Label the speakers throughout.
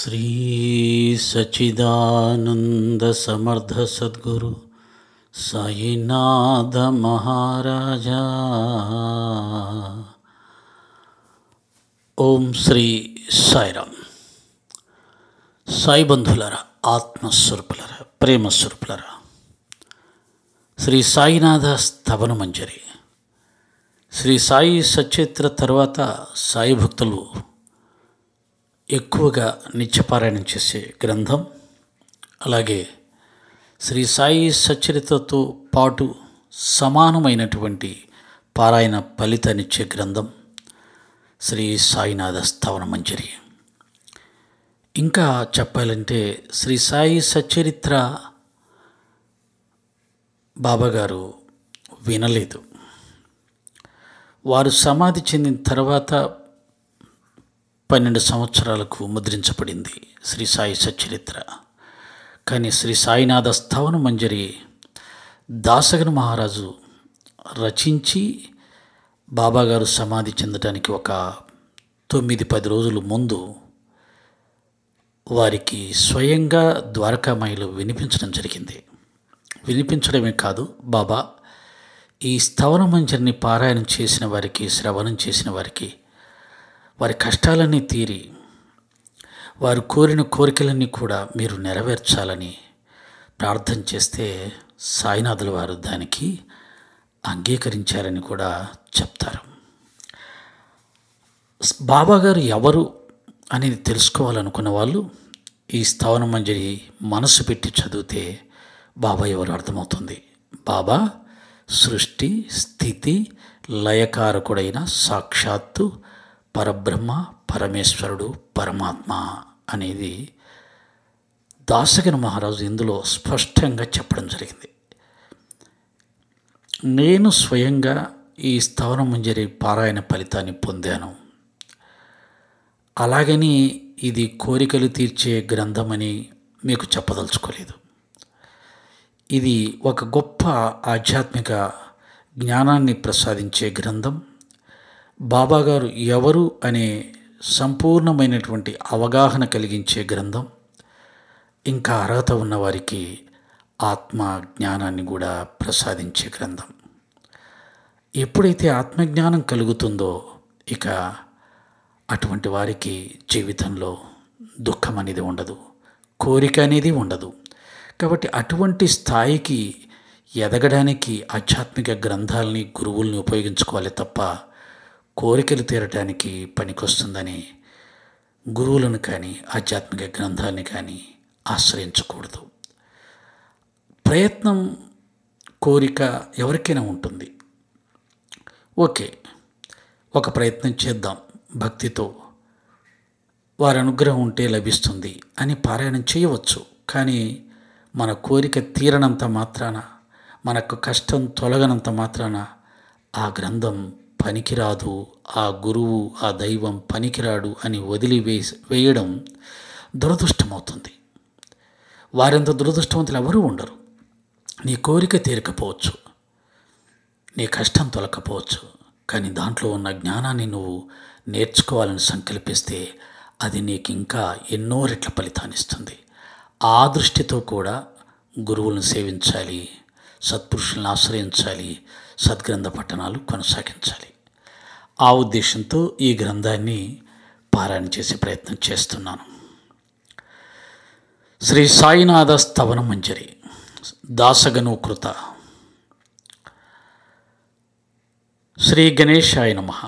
Speaker 1: శ్రీ సచిదానంద సమర్థ సద్గురు సాయినాథ మహారాజా. ఓం శ్రీ సాయిరామ్. సాయి బంధువులరా, ఆత్మస్వరూపులరా, ప్రేమస్వరూపులరా, శ్రీ సాయినాథ స్తవన మంజరి, శ్రీ సాయి సచరిత్ర తర్వాత సాయి భక్తులు ఎక్కువగా నిత్యపారాయణం చేసే గ్రంథం. అలాగే శ్రీ సాయి సచరిత్రతో పాటు సమానమైనటువంటి పారాయణ ఫలితాన్నిచ్చే గ్రంథం శ్రీ సాయినాథ స్తవన మంజరి. ఇంకా చెప్పాలంటే శ్రీ సాయి సచరిత్ర బాబాగారు వినలేదు. వారు సమాధి చెందిన తర్వాత 12 సంవత్సరాలకు ముద్రించబడింది శ్రీ సాయి సచరిత్ర. కానీ శ్రీ సాయినాథ స్తవన మంజరి దాసగన మహారాజు రచించి బాబాగారు సమాధి చెందడానికి ఒక 9-10 రోజుల ముందు వారికి స్వయంగా ద్వారకామాయిలో వినిపించడం జరిగింది. వినిపించడమే కాదు, బాబా ఈ స్తవన మంజరిని పారాయణం చేసిన వారికి, శ్రవణం చేసిన వారికి వారి కష్టాలన్నీ తీరి వారు కోరిన కోరికలన్నీ కూడా మీరు నెరవేర్చాలని ప్రార్థన చేస్తే సాయినాథుల వారు దానికి అంగీకరించారని కూడా చెప్తారు. బాబాగారు ఎవరు అనేది తెలుసుకోవాలనుకున్న వాళ్ళు ఈ స్తవన మంజరి మనసు పెట్టి చదివితే బాబా ఎవరు అర్థమవుతుంది. బాబా సృష్టి స్థితి లయకారకుడైన సాక్షాత్తు పరబ్రహ్మ, పరమేశ్వరుడు, పరమాత్మ అనేది దాసగన మహారాజు ఇందులో స్పష్టంగా చెప్పడం జరిగింది. నేను స్వయంగా ఈ స్తవన మంజరి పారాయణ ఫలితాన్ని పొందాను. అలాగని ఇది కోరికలు తీర్చే గ్రంథమని మీకు చెప్పదలుచుకోలేదు. ఇది ఒక గొప్ప ఆధ్యాత్మిక జ్ఞానాన్ని ప్రసాదించే గ్రంథం. బాబాగారు ఎవరు అనే సంపూర్ణమైనటువంటి అవగాహన కలిగించే గ్రంథం. ఇంకా అర్హత ఉన్నవారికి ఆత్మ జ్ఞానాన్ని కూడా ప్రసాదించే గ్రంథం. ఎప్పుడైతే ఆత్మజ్ఞానం కలుగుతుందో ఇక అటువంటి వారికి జీవితంలో దుఃఖం అనేది ఉండదు, కోరిక అనేది ఉండదు. కాబట్టి అటువంటి స్థాయికి ఎదగడానికి ఆధ్యాత్మిక గ్రంథాలని, గురువుల్ని ఉపయోగించుకోవాలి తప్ప కోరికలు తీరటానికి పనికొస్తుందని గురువులను కానీ ఆధ్యాత్మిక గ్రంథాలని కానీ ఆశ్రయించకూడదు. ప్రయత్నం, కోరిక ఎవరికైనా ఉంటుంది. ఓకే, ఒక ప్రయత్నం చేద్దాం, భక్తితో వారి అనుగ్రహం ఉంటే లభిస్తుంది అని పారాయణం చేయవచ్చు. కానీ మన కోరిక తీరనంత మాత్రాన, మనకు కష్టం తొలగనంత మాత్రాన ఆ గ్రంథం పనికిరాదు, ఆ గురువు, ఆ దైవం పనికిరాడు అని వేయడం దురదృష్టమవుతుంది. వారెంత దురదృష్టవంతులు ఎవరూ ఉండరు. నీ కోరిక తీరకపోవచ్చు, నీ కష్టం తొలకపోవచ్చు, కానీ దాంట్లో ఉన్న జ్ఞానాన్ని నువ్వు నేర్చుకోవాలని సంకల్పిస్తే అది నీకు ఇంకా ఎన్నో రెట్ల ఫలితాన్నిస్తుంది. ఆ దృష్టితో కూడా గురువులను సేవించాలి, సత్పురుషులను ఆశ్రయించాలి, సద్గ్రంథ పఠనాలు కొనసాగించాలి. ఆ ఉద్దేశంతో ఈ గ్రంథాన్ని పారాయణ చేసే ప్రయత్నం చేస్తున్నాను. శ్రీ సాయినాథ స్తవన మంజరి దాసగనూకృత. శ్రీ గణేశాయ నమః.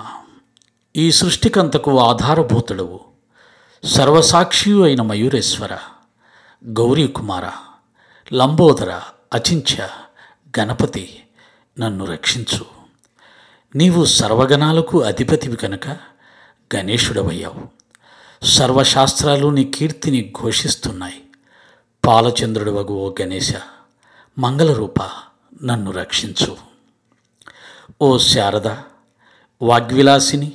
Speaker 1: ఈ సృష్టికంతకు ఆధారభూతుడవు, సర్వసాక్షియు అయిన మయూరేశ్వర, గౌరీ కుమార, లంబోదర, అచింత్య, గణపతి, నన్ను రక్షించు. నీవు సర్వగణాలకు అధిపతివి కనుక గణేశుడవయ్యావు. సర్వశాస్త్రాలు నీ కీర్తిని ఘోషిస్తున్నాయి. పాలచంద్రుడవగు ఓ గణేశ, మంగళరూప, నన్ను రక్షించు. ఓ శారద, వాగ్విలాసిని,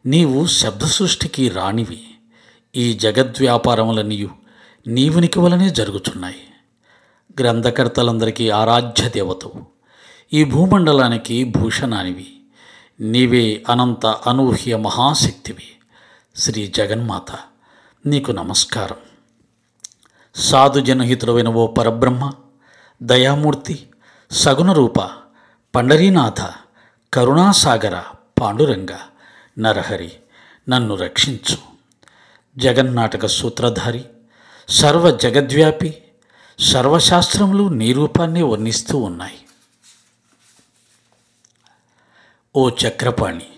Speaker 1: నీవు శబ్ద సృష్టికి రాణివి. ఈ జగద్వ్యాపారములన్నీయు నీవునికి వలనే జరుగుతున్నాయి. గ్రంథకర్తలందరికీ ఆరాధ్య దేవతవు, ఈ భూమండలానికి భూషణానివి. నీవే అనంత అనూహ్య మహాశక్తివి. శ్రీ జగన్మాత, నీకు నమస్కారం. సాధుజనహితుడైన ఓ పరబ్రహ్మ, దయామూర్తి, సగుణరూప, పండరీనాథ, కరుణాసాగర, పాండురంగ, నరహరి, నన్ను రక్షించు. జగన్నాటక సూత్రధారి, సర్వ జగద్వ్యాపి, సర్వశాస్త్రములు నీ రూపాన్ని వర్ణిస్తూ ఉన్నాయి. ఓ చక్రపాణి,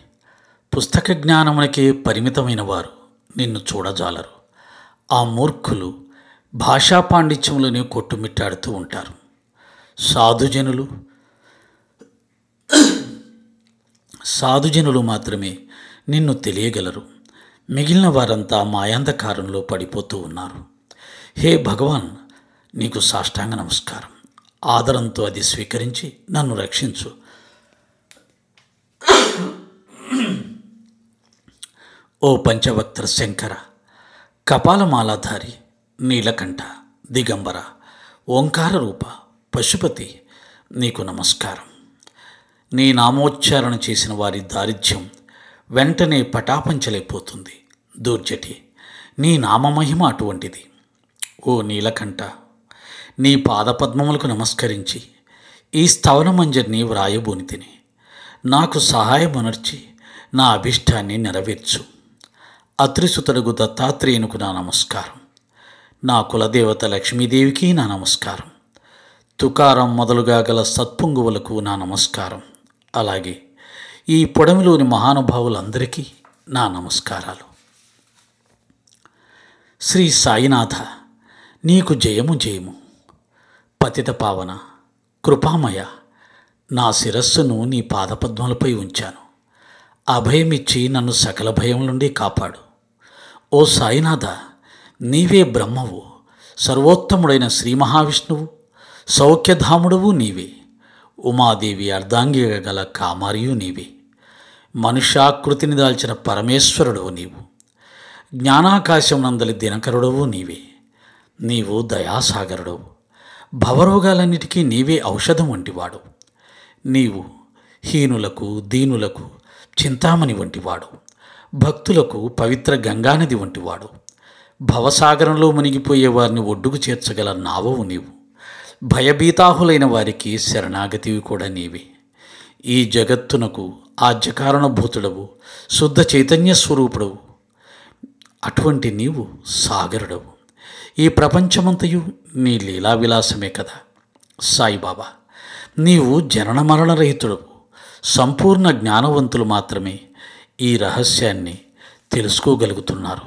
Speaker 1: పుస్తక జ్ఞానమునకే పరిమితమైన వారు నిన్ను చూడజాలరు. ఆ మూర్ఖులు భాషా పాండిత్యములని కొట్టుమిట్టాడుతూ ఉంటారు. సాధుజనులు మాత్రమే నిన్ను తెలియగలరు. మిగిలిన వారంతా మాయాంధకారంలో పడిపోతూ ఉన్నారు. హే భగవాన్, నీకు సాష్టాంగ నమస్కారం. ఆదరంతో అది స్వీకరించి నన్ను రక్షించు. ఓ పంచవక్త్ర శంకర, కపాలమాలాధారి, నీలకంఠ, దిగంబర, ఓంకార రూప, పశుపతి, నీకు నమస్కారం. నీ నామోచ్చారణ చేసిన వారి దారిద్ర్యం వెంటనే పటాపంచలైపోతుంది. దూర్జటి, నీ నామమహిమ అటువంటిది. ఓ నీలకంఠ, నీ పాదపద్మములకు నమస్కరించి ఈ స్తవనమంజరిని వ్రాయబోనితిని. నాకు సహాయమునర్చి నా అభిష్టాన్ని నెరవేర్చు. అత్రిసుతుడుగు దత్తాత్రేయునుకు నా నమస్కారం. నా కులదేవత లక్ష్మీదేవికి నా నమస్కారం. తుకారం మొదలుగా గల సత్పుంగువులకు నా నమస్కారం. అలాగే ఈ పొడమిలోని మహానుభావులందరికీ నా నమస్కారాలు. శ్రీ సాయినాథ, నీకు జయము జయము. పతిత పావన, కృపామయ, నా శిరస్సును నీ పాదపద్మలపై ఉంచాను. అభయమిచ్చి నన్ను సకల భయం నుండి కాపాడు. ఓ సాయినాథ, నీవే బ్రహ్మవు, సర్వోత్తముడైన శ్రీ మహావిష్ణువు, సౌఖ్యధాముడువు నీవే. ఉమాదేవి అర్ధాంగిగా గల కామారియు నీవే. మనుష్యాకృతిని దాల్చిన పరమేశ్వరుడవు నీవు. జ్ఞానాకాశం నందలి దినకరుడవు నీవే. నీవు దయాసాగరుడవు. భవరోగాలన్నిటికీ నీవే ఔషధం వంటివాడు. నీవు హీనులకు, దీనులకు చింతామణి వంటివాడు. భక్తులకు పవిత్ర గంగానది వంటివాడు. భవసాగరంలో మునిగిపోయే వారిని ఒడ్డుకు చేర్చగల నావవు నీవు. భయభీతాహులైన వారికి శరణాగతివి కూడా నీవే. ఈ జగత్తునకు ఆజ్యకారణభూతుడవు, శుద్ధ చైతన్య స్వరూపుడవు. అటువంటి నీవు సాగరుడవు. ఈ ప్రపంచమంతయు నీ లీలా విలాసమే కదా. సాయిబాబా, నీవు జనన మరణరహితుడవు. సంపూర్ణ జ్ఞానవంతులు మాత్రమే ఈ రహస్యాన్ని తెలుసుకోగలుగుతున్నారు.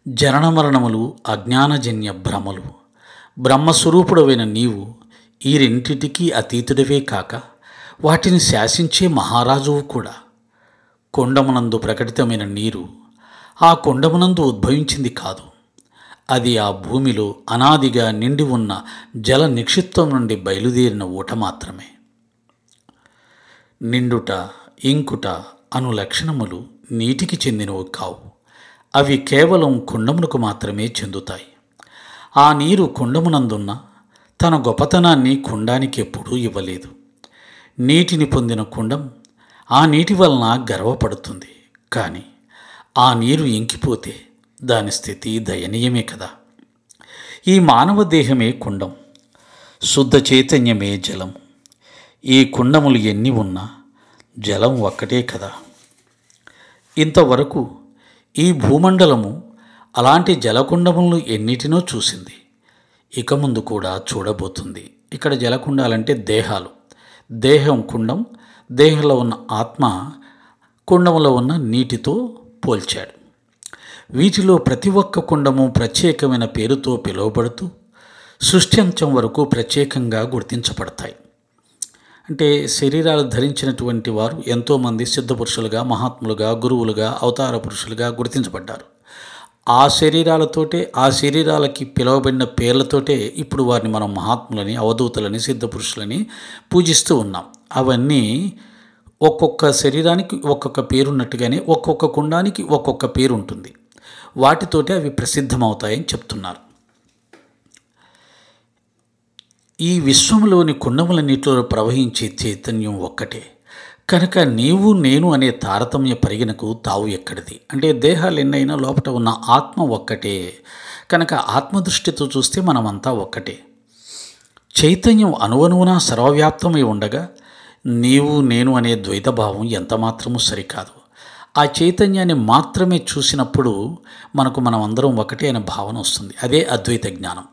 Speaker 1: జనన మరణములు అజ్ఞానజన్య భ్రమలు. బ్రహ్మస్వరూపుడవైన నీవు ఈ రెంటిటికీ అతీతుడవే కాక వాటిని శాసించే మహారాజువు కూడా. కొండమునందు ప్రకటితమైన నీరు ఆ కొండమునందు ఉద్భవించింది కాదు. అది ఆ భూమిలో అనాదిగా నిండి ఉన్న జల నిక్షిప్తం నుండి బయలుదేరిన ఊట మాత్రమే. నిండుట, ఇంకుట అను లక్షణములు నీటికి చెందినవి కావు. అవి కేవలం కుండమునకు మాత్రమే చెందుతాయి. ఆ నీరు కుండమునందున్న తన గొప్పతనాన్ని కుండానికి ఎప్పుడూ ఇవ్వలేదు. నీటిని పొందిన కుండం ఆ నీటి వలన గర్వపడుతుంది. కానీ ఆ నీరు ఇంకిపోతే దాని స్థితి దయనీయమే కదా. ఈ మానవ దేహమే కుండం, శుద్ధ చైతన్యమే జలం. ఈ కుండములు ఎన్ని ఉన్నా జలం ఒక్కటే కదా. ఇంతవరకు ఈ భూమండలము అలాంటి జలకుండములను ఎన్నిటినో చూసింది. ఇక ముందు కూడా చూడబోతుంది. ఇక్కడ జలకుండాలంటే దేహాలు. దేహం కుండం, దేహంలో ఉన్న ఆత్మ కుండంలో ఉన్న నీటితో పోల్చాడు. వీటిలో ప్రతి ఒక్క కుండము ప్రత్యేకమైన పేరుతో పిలువబడుతూ సృష్టి అంత్యం వరకు ప్రత్యేకంగా గుర్తించబడతాయి. అంటే శరీరాలు ధరించినటువంటి వారు ఎంతోమంది సిద్ధపురుషులుగా, మహాత్ములుగా, గురువులుగా, అవతార పురుషులుగా గుర్తించబడ్డారు. ఆ శరీరాలతోటే, ఆ శరీరాలకి పిలువబడిన పేర్లతోటే ఇప్పుడు వారిని మనం మహాత్ములని, అవధూతులని, సిద్ధపురుషులని పూజిస్తూ ఉన్నాం. అవన్నీ ఒక్కొక్క శరీరానికి ఒక్కొక్క పేరున్నట్టుగానే ఒక్కొక్క కుండానికి ఒక్కొక్క పేరు ఉంటుంది. వాటితోటే అవి ప్రసిద్ధమవుతాయని చెప్తున్నారు. ఈ విశ్వంలోని కుండములన్నిటిలో ప్రవహించే చైతన్యం ఒక్కటే. కనుక నీవు నేను అనే తారతమ్య పరిగణకు తావు ఎక్కడిది? అంటే దేహాలు ఎన్నైనా లోపట ఉన్న ఆత్మ ఒక్కటే. కనుక ఆత్మదృష్టితో చూస్తే మనమంతా ఒక్కటే. చైతన్యం అణువణువునా సర్వవ్యాప్తమై ఉండగా నీవు నేను అనే ద్వైతభావం ఎంతమాత్రమూ సరికాదు. ఆ చైతన్యాన్ని మాత్రమే చూసినప్పుడు మనమందరం ఒకటే అనే భావన వస్తుంది. అదే అద్వైత జ్ఞానం.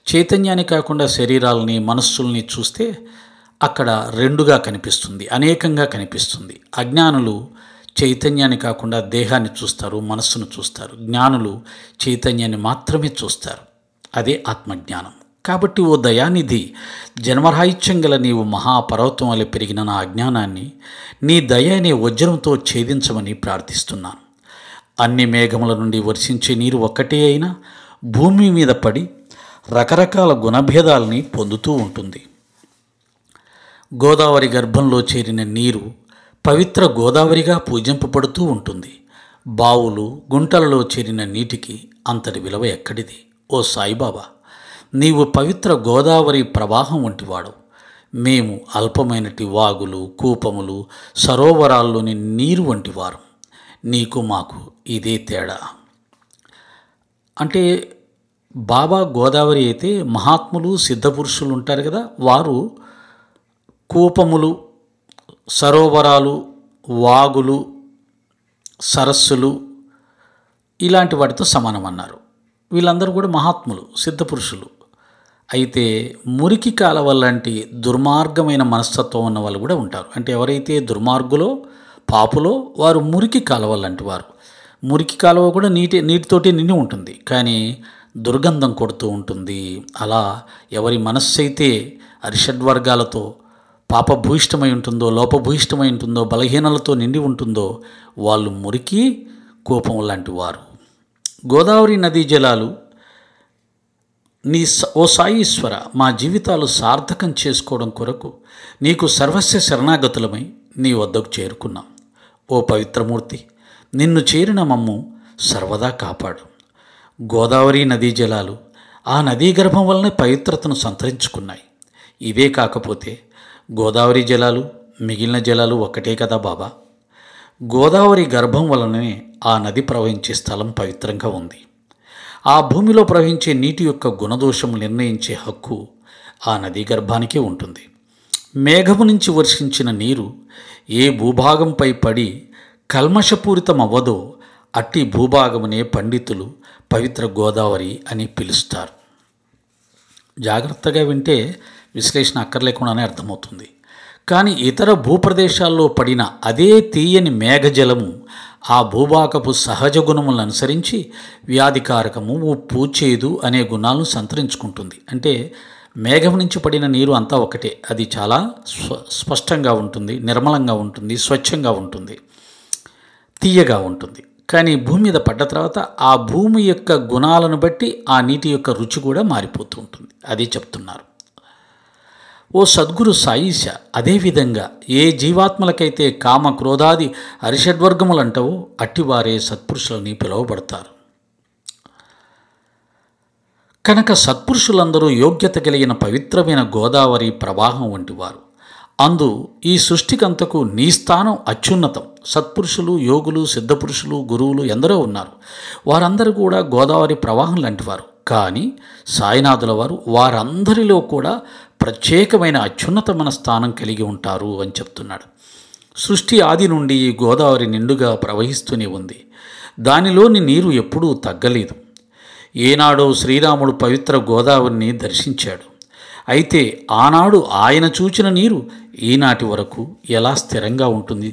Speaker 1: చైతన్యాన్ని కాకుండా శరీరాలని, మనస్సుల్ని చూస్తే అక్కడ రెండుగా కనిపిస్తుంది, అనేకంగా కనిపిస్తుంది. అజ్ఞానులు చైతన్యాన్ని కాకుండా దేహాన్ని చూస్తారు, మనస్సును చూస్తారు. జ్ఞానులు చైతన్యాన్ని మాత్రమే చూస్తారు. అదే ఆత్మజ్ఞానం. కాబట్టి ఓ దయానిధి, జన్మరాహిత్యం గల నీవు మహాపర్వతం వలె పెరిగిన నా అజ్ఞానాన్ని నీ దయ అనే వజ్రంతో ఛేదించమని ప్రార్థిస్తున్నాను. అన్ని మేఘముల నుండి వర్షించే నీరు ఒక్కటే అయినా భూమి మీద పడి రకరకాల గుణభేదాలని పొందుతూ ఉంటుంది. గోదావరి గర్భంలో చేరిన నీరు పవిత్ర గోదావరిగా పూజింపబడుతూ ఉంటుంది. బావులు, గుంటలలో చేరిన నీటికి అంతటి విలువ ఎక్కడిది? ఓ సాయిబాబా, నీవు పవిత్ర గోదావరి ప్రవాహం వంటివాడు. మేము అల్పమైనటి వాగులు, కూపములు, సరోవరాల్లోని నీరు వంటివారు. నీకు మాకు ఇదే తేడా. అంటే బాబా గోదావరి అయితే మహాత్ములు, సిద్ధపురుషులు ఉంటారు కదా, వారు కూపములు, సరోవరాలు, వాగులు, సరస్సులు ఇలాంటి వాటితో సమానమన్నారు. వీళ్ళందరూ కూడా మహాత్ములు, సిద్ధపురుషులు. అయితే మురికి కాలవ లాంటి దుర్మార్గమైన మనస్తత్వం ఉన్న వాళ్ళు కూడా ఉంటారు. అంటే ఎవరైతే దుర్మార్గులో, పాపులో వారు మురికి కాలవ లాంటి వారు. మురికి కాలువ కూడా నీటితోటి నిండి ఉంటుంది, కానీ దుర్గంధం కొడుతూ ఉంటుంది. అలా ఎవరి మనస్సు అయితే అరిషడ్వర్గాలతో పాపభూయిష్టమై ఉంటుందో, లోపభూయిష్టమై ఉంటుందో, బలహీనలతో నిండి ఉంటుందో వాళ్ళు మురికి కోపం లాంటి వారు. గోదావరి నదీ జలాలు ఓ సాయీశ్వర, మా జీవితాలు సార్థకం చేసుకోవడం కొరకు నీకు సర్వస్వ శరణాగతులమై నీ వద్దకు చేరుకున్నాం. ఓ పవిత్రమూర్తి, నిన్ను చేరిన మమ్ము సర్వదా కాపాడు. గోదావరి నదీ జలాలు ఆ నదీ గర్భం వలన పవిత్రతను సంతరించుకున్నాయి. ఇదే కాకపోతే గోదావరి జలాలు మిగిలిన జలాలు ఒక్కటే కదా బాబా. గోదావరి గర్భం వలననే ఆ నది ప్రవహించే స్థలం పవిత్రంగా ఉంది. ఆ భూమిలో ప్రవహించే నీటి యొక్క గుణదోషం నిర్ణయించే హక్కు ఆ నదీ గర్భానికే ఉంటుంది. మేఘము నుంచి వర్షించిన నీరు ఏ భూభాగంపై పడి కల్మషపూరితమవ్వదో అట్టి భూభాగమునే పండితులు పవిత్ర గోదావరి అని పిలుస్తారు. జాగ్రత్తగా వింటే విశ్లేషణ అక్కర్లేకుండానే అర్థమవుతుంది. కానీ ఇతర భూప్రదేశాల్లో పడిన అదే తీయని మేఘజలము ఆ భూభాగపు సహజ గుణములను అనుసరించి వ్యాధికారకము, ఉప్పు, చేదు అనే గుణాలను సంతరించుకుంటుంది. అంటే మేఘం నుంచి పడిన నీరు అంతా ఒకటే. అది చాలా స్పష్టంగా ఉంటుంది, నిర్మలంగా ఉంటుంది, స్వచ్ఛంగా ఉంటుంది, తీయగా ఉంటుంది. కానీ భూమి మీద పడ్డ తర్వాత ఆ భూమి యొక్క గుణాలను బట్టి ఆ నీటి యొక్క రుచి కూడా మారిపోతూ ఉంటుంది. అది చెప్తున్నారు. ఓ సద్గురు సాయిష, అదేవిధంగా ఏ జీవాత్మలకైతే కామ, క్రోధాది అరిషడ్వర్గములు అంటావో అట్టివారే సత్పురుషులని పిలువబడతారు. కనుక సత్పురుషులందరూ యోగ్యత కలిగిన పవిత్రమైన గోదావరి ప్రవాహం వంటివారు. అందు ఈ సృష్టికంతకు నీ స్థానం అత్యున్నతం. సత్పురుషులు, యోగులు, సిద్ధపురుషులు, గురువులు ఎందరో ఉన్నారు. వారందరూ కూడా గోదావరి ప్రవాహం లాంటివారు. కానీ సాయినాథుల వారు వారందరిలో కూడా ప్రత్యేకమైన అత్యున్నతమైన స్థానం కలిగి ఉంటారు అని చెప్తున్నాడు. సృష్టి ఆది నుండి ఈ గోదావరి నిండుగా ప్రవహిస్తూనే ఉంది. దానిలోని నీరు ఎప్పుడూ తగ్గలేదు. ఏనాడో శ్రీరాముడు పవిత్ర గోదావరిని దర్శించాడు. అయితే ఆనాడు ఆయన చూచిన నీరు ఈనాటి వరకు ఎలా స్థిరంగా ఉంటుంది?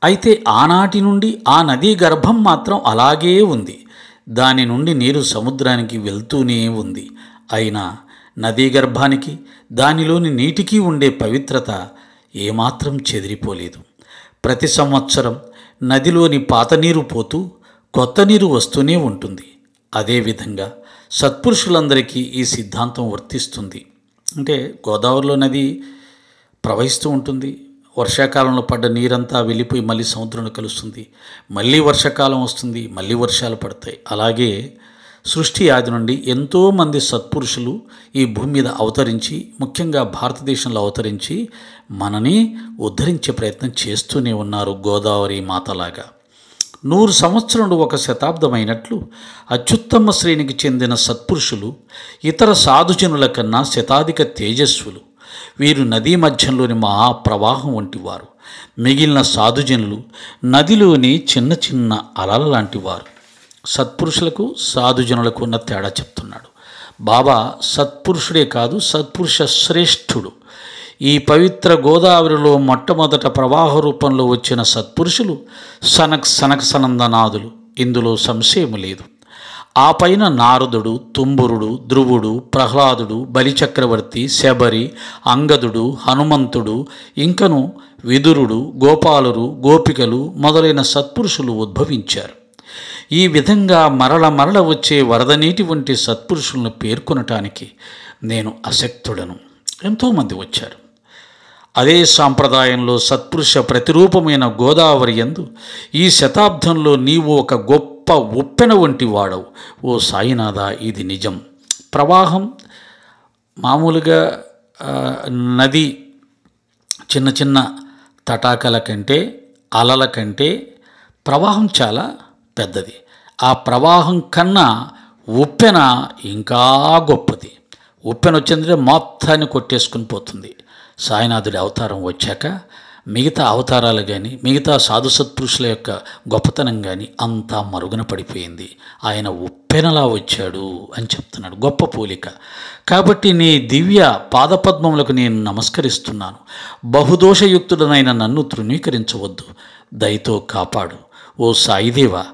Speaker 1: అయితే ఆనాటి నుండి ఆ నదీ గర్భం మాత్రం అలాగే ఉంది. దాని నుండి నీరు సముద్రానికి వెళ్తూనే ఉంది. అయినా నదీ గర్భానికి, దానిలోని నీటికి ఉండే పవిత్రత ఏమాత్రం చెదిరిపోలేదు. ప్రతి సంవత్సరం నదిలోని పాత నీరు పోతూ కొత్త నీరు వస్తూనే ఉంటుంది. అదేవిధంగా సత్పురుషులందరికీ ఈ సిద్ధాంతం వర్తిస్తుంది. అంటే గోదావరిలో నది ప్రవహిస్తూ ఉంటుంది. వర్షాకాలంలో పడ్డ నీరంతా వెళ్ళిపోయి మళ్ళీ సముద్రంలో కలుస్తుంది. మళ్ళీ వర్షాకాలం వస్తుంది, మళ్ళీ వర్షాలు పడతాయి. అలాగే సృష్టి ఆది నుండి ఎంతోమంది సత్పురుషులు ఈ భూమి మీద అవతరించి, ముఖ్యంగా భారతదేశంలో అవతరించి మనని ఉద్ధరించే ప్రయత్నం చేస్తూనే ఉన్నారు. గోదావరి మాతలాగా 100 సంవత్సరాలు 1 శతాబ్దమైనట్లు అత్యుత్తమ శ్రేణికి చెందిన సత్పురుషులు ఇతర సాధుజనుల కన్నా శతాధిక తేజస్సులు. వీరు నదీ మధ్యంలోని మహాప్రవాహం వంటివారు. మిగిలిన సాధుజనులు నదిలోని చిన్న చిన్న అలల లాంటివారు. సత్పురుషులకు సాధుజనులకు ఉన్న తేడా చెప్తున్నాడు బాబా. సత్పురుషుడే కాదు, సత్పురుష శ్రేష్ఠుడు. ఈ పవిత్ర గోదావరిలో మొట్టమొదట ప్రవాహ రూపంలో వచ్చిన సత్పురుషులు సనక సనందనాథులు. ఇందులో సంశయం లేదు. ఆ పైన నారదుడు, తుంబురుడు, ధ్రువుడు, ప్రహ్లాదుడు, బలిచక్రవర్తి, శబరి, అంగదుడు, హనుమంతుడు, ఇంకను విదురుడు, గోపాలురు, గోపికలు మొదలైన సత్పురుషులు ఉద్భవించారు. ఈ విధంగా మరల వచ్చే వరద నీటి వంటి సత్పురుషులను పేర్కొనటానికి నేను అశక్తుడను. ఎంతోమంది వచ్చారు. అదే సాంప్రదాయంలో సత్పురుష ప్రతిరూపమైన గోదావరి యందు ఈ శతాబ్దంలో నీవు ఒక గొప్ప ఉప్పెన వంటి వాడవు. ఓ సాయినాథ, ఇది నిజం. ప్రవాహం మామూలుగా నది చిన్న చిన్న తటాకల కంటే, అలల కంటే ప్రవాహం చాలా పెద్దది. ఆ ప్రవాహం కన్నా ఉప్పెన ఇంకా గొప్పది. ఉప్పెన వచ్చిందంటే మొత్తాన్ని కొట్టేసుకుని పోతుంది. సాయినాథుడి అవతారం వచ్చాక మిగతా అవతారాలు కానీ, మిగతా సాధు సత్పురుషుల యొక్క గొప్పతనం కానీ అంతా మరుగున పడిపోయింది. ఆయన ఉప్పెనలా వచ్చాడు అని చెప్తున్నాడు. గొప్ప పోలిక. కాబట్టి నీ దివ్య పాదపద్మములకు నేను నమస్కరిస్తున్నాను. బహుదోషయుక్తుడనైన నన్ను తృణీకరించవద్దు. దయతో కాపాడు. ఓ సాయిదేవా,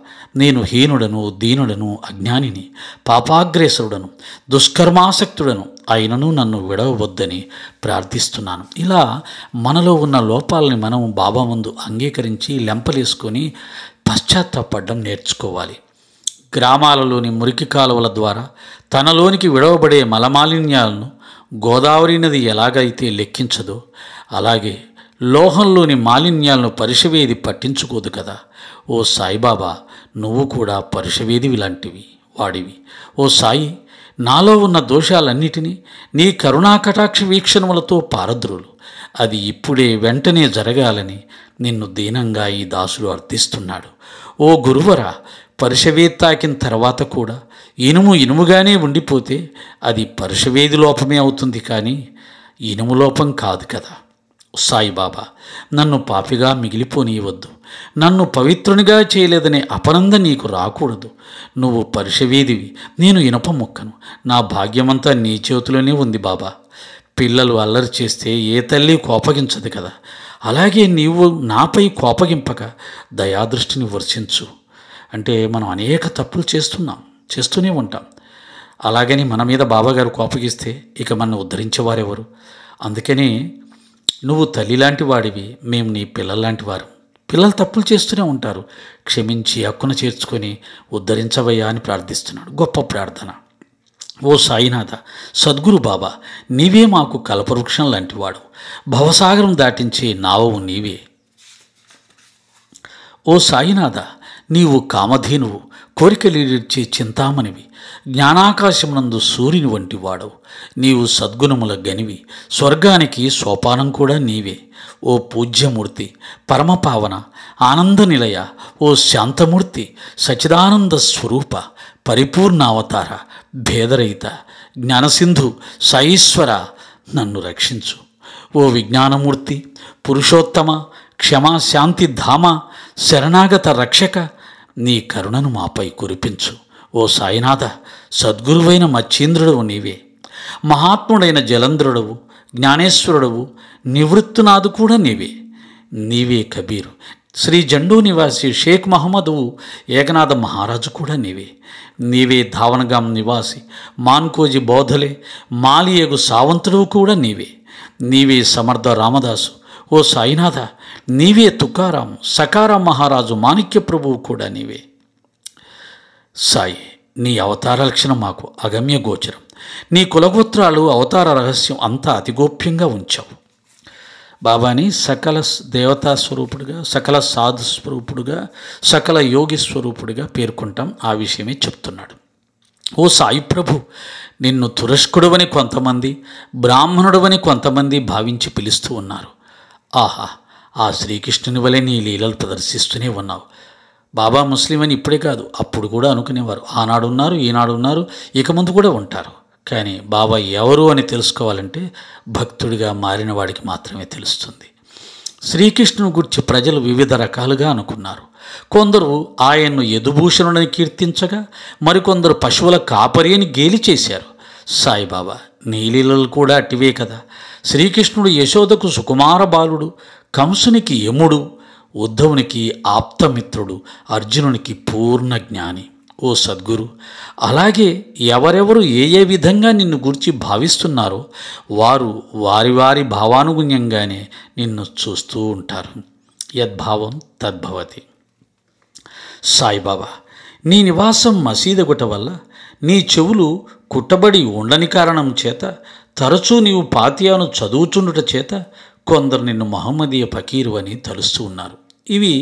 Speaker 1: నేను హీనుడను, దీనుడను, అజ్ఞానిని, పాపాగ్రేసరుడను, దుష్కర్మాసక్తుడను అయినను నన్ను విడవవద్దని ప్రార్థిస్తున్నాను. ఇలా మనలో ఉన్న లోపాలని మనం బాబా ముందు అంగీకరించి లెంపలేసుకొని పశ్చాత్తాపడడం నేర్చుకోవాలి. గ్రామాలలోని మురికి కాలువల ద్వారా తనలోనికి విడవబడే మలమాలిన్యాలను గోదావరి నది ఎలాగైతే లెక్కించదో, అలాగే లోహంలోని మాలిన్యాలను పరిశవేది పట్టించుకోదు కదా. ఓ సాయిబాబా, నువ్వు కూడా పరిశవేదివి లాంటివి వాడివి. ఓ సాయి, నాలో ఉన్న దోషాలన్నిటినీ నీ కరుణాకటాక్ష వీక్షణములతో పారద్రోలు. అది ఇప్పుడే వెంటనే జరగాలని నిన్ను దీనంగా ఈ దాసుడు అర్థిస్తున్నాడు. ఓ గురువరా, పరిశవేది తాకిన తర్వాత కూడా ఇనుముగానే ఉండిపోతే అది పరిశవేది లోపమే అవుతుంది, కానీ ఇనుము లోపం కాదు కదా. సాయిబాబా, నన్ను పాపిగా మిగిలిపోనీయవద్దు. నన్ను పవిత్రునిగా చేయలేదనే అపనంద నీకు రాకూడదు. నువ్వు పరిశవేదివి, నేను ఇనప ముక్కను. నా భాగ్యమంతా నీ చేతిలోనే ఉంది బాబా. పిల్లలు అల్లరి చేస్తే ఏ తల్లి కోపగించదు కదా. అలాగే నీవు నాపై కోపగింపక దయాదృష్టిని వర్షించు. అంటే మనం అనేక తప్పులు చేస్తూనే ఉంటాం. అలాగని మన మీద బాబాగారు కోపగిస్తే ఇక మనం ఉద్ధరించేవారెవరు? అందుకని నువ్వు తల్లి లాంటి వాడివి, మేము నీ పిల్లల్లాంటి వారు. పిల్లలు తప్పులు చేస్తూనే ఉంటారు. క్షమించి హక్కున చేర్చుకొని ఉద్ధరించవయ్యా అని ప్రార్థిస్తున్నాడు. గొప్ప ప్రార్థన. ఓ సాయినాథ, సద్గురు బాబా, నీవే మాకు కల్పవృక్షం లాంటివాడు. భవసాగరం దాటించే నావవు నీవే. ఓ సాయినాథ, నీవు కామధేనువు, కోరికలీడ్చే చింతామణివి, జ్ఞానాకాశమునందు సూర్యుని వంటి వాడవు. నీవు సద్గుణముల గనివి, స్వర్గానికి సోపానం కూడా నీవే. ఓ పూజ్యమూర్తి, పరమపావన, ఆనంద నిలయ, ఓ శాంతమూర్తి, సచిదానంద స్వరూప, పరిపూర్ణావతార, భేదరహిత, జ్ఞానసింధు, సాయీశ్వర, నన్ను రక్షించు. ఓ విజ్ఞానమూర్తి, పురుషోత్తమ, క్షమాశాంతి ధామ, శరణాగత రక్షక, నీ కరుణను మాపై కురిపించు. ఓ సాయినాథ, సద్గురువైన మచ్చేంద్రుడవు నీవే. మహాత్ముడైన జలంధ్రుడవు, జ్ఞానేశ్వరుడవు, నివృత్తునాథు కూడా నీవే. నీవే కబీరు, శ్రీ జండూ నివాసి షేక్ మహమ్మదు, ఏకనాథ మహారాజు కూడా నీవే. నీవే ధావనగాం నివాసి, మాన్కోజి బోధలే, మాలియేగు సావంతుడు కూడా నీవే. నీవే సమర్థ రామదాసు. ఓ సాయినాథ, నీవే తుకారాం, సకారాం మహారాజు, మాణిక్య ప్రభువు కూడా నీవే. సాయి, నీ అవతార లక్షణం మాకు అగమ్య గోచరం. నీ కులగోత్రాలు, అవతార రహస్యం అంతా అతిగోప్యంగా ఉంచావు. బాబాని సకల దేవతా స్వరూపుడుగా, సకల సాధు స్వరూపుడుగా, సకల యోగి స్వరూపుడుగా పేర్కొంటాం. ఆ విషయమే చెప్తున్నాడు. ఓ సాయి ప్రభు, నిన్ను తురస్కుడువని కొంతమంది, బ్రాహ్మణుడవని కొంతమంది భావించి పిలుస్తూ ఉన్నారు. ఆహా, ఆ శ్రీకృష్ణుని వలె నీ లీలలు ప్రదర్శిస్తూనే ఉన్నావు. బాబా ముస్లిం అని ఇప్పుడే కాదు, అప్పుడు కూడా అనుకునేవారు. ఆనాడు ఉన్నారు, ఈనాడు ఉన్నారు, ఇక ముందు కూడా ఉంటారు. కానీ బాబా ఎవరు అని తెలుసుకోవాలంటే భక్తుడిగా మారిన వాడికి మాత్రమే తెలుస్తుంది. శ్రీకృష్ణుని గురించి ప్రజలు వివిధ రకాలుగా అనుకున్నారు. కొందరు ఆయన్ను యదుభూషణుడని కీర్తించగా, మరికొందరు పశువుల కాపరి అని గేలి చేశారు. సాయిబాబా, నీ లీలలు కూడా అట్టివే కదా. శ్రీకృష్ణుడు యశోదకు సుకుమార బాలుడు, కంసునికి యముడు, ఉద్ధవునికి ఆప్తమిత్రుడు, అర్జునునికి పూర్ణ జ్ఞాని. ఓ సద్గురు, అలాగే ఎవరెవరు ఏ ఏ విధంగా నిన్ను గురించి భావిస్తున్నారో వారు వారి వారి భావానుగుణ్యంగానే నిన్ను చూస్తూ ఉంటారు. యద్భావం తద్భవతి. సాయిబాబా, నీ నివాసం మసీదగుట వల్ల నీ చెవులు కుట్టబడి ఉండని కారణం చేత, తరచూ నీవు పాతియాను చదువుచుండుట చేత కొందరు నిన్ను మహమ్మదీయ ఫకీరు అని తలుస్తూ ఉన్నారు. ఇవి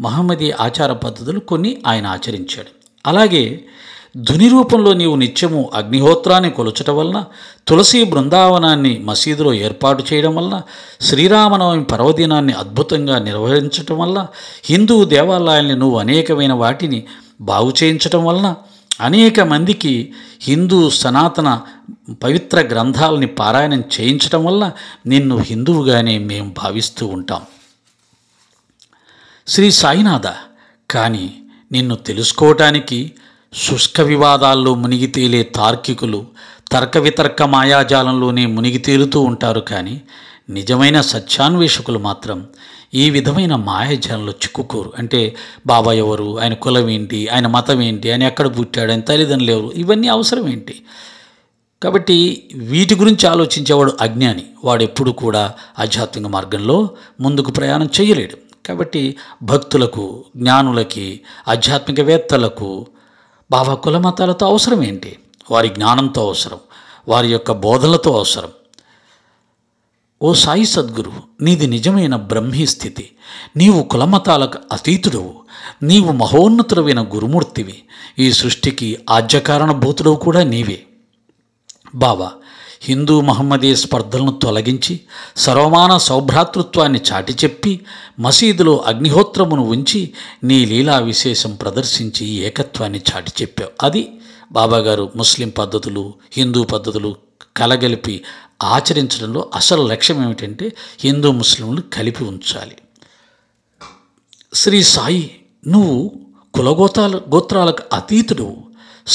Speaker 1: మహమ్మదీయ ఆచార పద్ధతులు కొన్ని ఆయన ఆచరించాడు. అలాగే ధుని రూపంలో నీవు నిత్యము అగ్నిహోత్రాన్ని కొలుచటం వలన, తులసి బృందావనాన్ని మసీదులో ఏర్పాటు చేయడం వలన, శ్రీరామనవమి పర్వదినాన్ని అద్భుతంగా నిర్వహించటం వల్ల, హిందూ దేవాలయాల్ని నువ్వు అనేకమైన వాటిని బాగు చేయించటం వలన, అనేక మందికి హిందూ సనాతన పవిత్ర గ్రంథాలని పారాయణం చేయించటం వల్ల నిన్ను హిందువుగానే మేము భావిస్తూ ఉంటాం. శ్రీ సాయినాథ, కానీ నిన్ను తెలుసుకోవటానికి శుష్క వివాదాల్లో మునిగి తేలే తార్కికులు తర్క వితర్క మాయాజాలంలోనే మునిగి తేలుతూ ఉంటారు. కానీ నిజమైన సత్యాన్వేషకులు మాత్రం ఈ విధమైన మాయాజాలంలో చిక్కుకోరు. అంటే బాబా ఎవరు, ఆయన కులం ఏంటి, ఆయన మతం ఏంటి, ఆయన ఎక్కడ పుట్టాడు, ఆయన తల్లిదండ్రులు ఎవరు, ఇవన్నీ అవసరం ఏంటి? కాబట్టి వీటి గురించి ఆలోచించేవాడు అజ్ఞాని. వాడు ఎప్పుడు కూడా ఆధ్యాత్మిక మార్గంలో ముందుకు ప్రయాణం చేయలేడు. కాబట్టి భక్తులకు, జ్ఞానులకి, ఆధ్యాత్మికవేత్తలకు బాబా కుల మతాలతో అవసరం ఏంటి? వారి జ్ఞానంతో అవసరం, వారి యొక్క బోధనలతో అవసరం. ఓ సాయి సద్గురు, నీది నిజమైన బ్రహ్మీ స్థితి. నీవు కులమతాలకు అతీతుడవు. నీవు మహోన్నతుడమైన గురుమూర్తివి. ఈ సృష్టికి ఆద్యకారణభూతుడవు కూడా నీవే. బాబా, హిందూ మహమ్మదీయ స్పర్ధలను తొలగించి సర్వమాన సౌభ్రాతృత్వాన్ని చాటి చెప్పి మసీదులో అగ్నిహోత్రమును ఉంచి నీ లీలా విశేషం ప్రదర్శించి ఏకత్వాన్ని చాటి చెప్పావు. అది బాబాగారు ముస్లిం పద్ధతులు, హిందూ పద్ధతులు కలగలిపి ఆచరించడంలో అసలు లక్ష్యం ఏమిటంటే హిందూ ముస్లింలు కలిపి ఉంచాలి. శ్రీ సాయి, నువ్వు గోత్రాలకు అతీతుడు,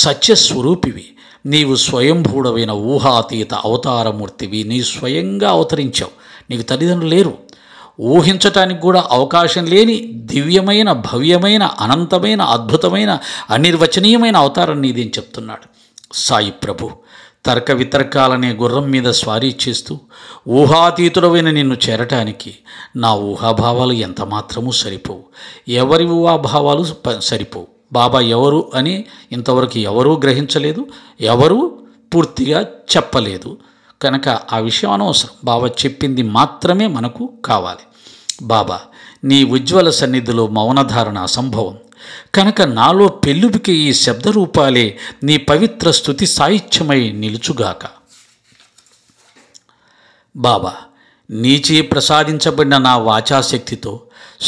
Speaker 1: సత్యస్వరూపివి. నీవు స్వయంభూడమైన ఊహాతీత అవతారమూర్తివి. నీ స్వయంగా అవతరించావు. నీకు తల్లిదండ్రులు లేరు. ఊహించటానికి కూడా అవకాశం లేని దివ్యమైన, భవ్యమైన, అనంతమైన, అద్భుతమైన, అనిర్వచనీయమైన అవతారం నీదేం చెప్తున్నాడు సాయి ప్రభు. తర్క వితర్కాలనే గుర్రం మీద స్వారీ చేస్తూ ఊహాతీతుడమైన నిన్ను చేరటానికి నా ఊహాభావాలు ఎంత మాత్రమూ సరిపోవు. ఎవరి ఊహాభావాలు సరిపోవు. బాబా ఎవరు అని ఇంతవరకు ఎవరూ గ్రహించలేదు, ఎవరూ పూర్తిగా చెప్పలేదు. కనుక ఆ విషయం అనవసరం. బాబా చెప్పింది మాత్రమే మనకు కావాలి. బాబా, నీ ఉజ్వల సన్నిధిలో మౌనధారణ అసంభవం. కనుక నాలో పెళ్ళుబికి ఈ శబ్దరూపాలే నీ పవిత్ర స్తుతి సాహిత్యమై నిలుచుగాక. బాబా, నీచే ప్రసాదించబడిన నా వాచాశక్తితో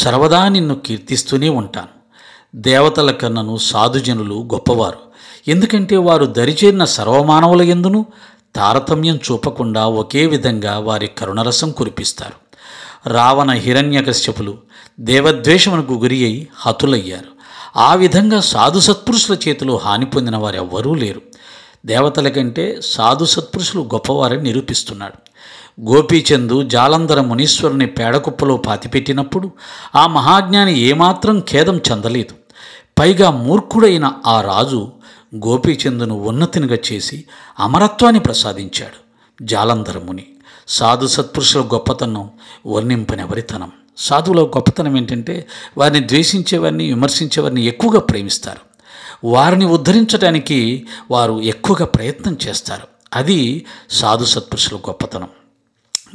Speaker 1: సర్వదా నిన్ను కీర్తిస్తూనే ఉంటాను. దేవతల కన్నను సాధుజనులు గొప్పవారు. ఎందుకంటే వారు దరిచేరిన సర్వమానవుల యందును తారతమ్యం చూపకుండా ఒకే విధంగా వారి కరుణరసం కురిపిస్తారు. రావణ హిరణ్యకశ్యపులు దేవద్వేషమునకు గురి అయి హతులయ్యారు. ఆ విధంగా సాధు సత్పురుషుల చేతిలో హాని పొందిన వారు ఎవ్వరూ లేరు. దేవతల కంటే సాధు సత్పురుషులు గొప్పవారని నిరూపిస్తున్నాడు. గోపీచందు జాలంధర మునీశ్వరుని పేడకుప్పలో పాతిపెట్టినప్పుడు ఆ మహాజ్ఞాని ఏమాత్రం ఖేదం చెందలేదు. పైగా మూర్ఖుడైన ఆ రాజు గోపీచందును ఉన్నతినిగా చేసి అమరత్వాన్ని ప్రసాదించాడు. జాలంధర ముని సాధు సత్పురుషుల గొప్పతనం వర్ణింపనెవరితనం. సాధువుల గొప్పతనం ఏంటంటే వారిని ద్వేషించేవారిని, విమర్శించేవారిని ఎక్కువగా ప్రేమిస్తారు. వారిని ఉద్ధరించడానికి వారు ఎక్కువగా ప్రయత్నం చేస్తారు. అది సాధు సత్పురుషుల గొప్పతనం.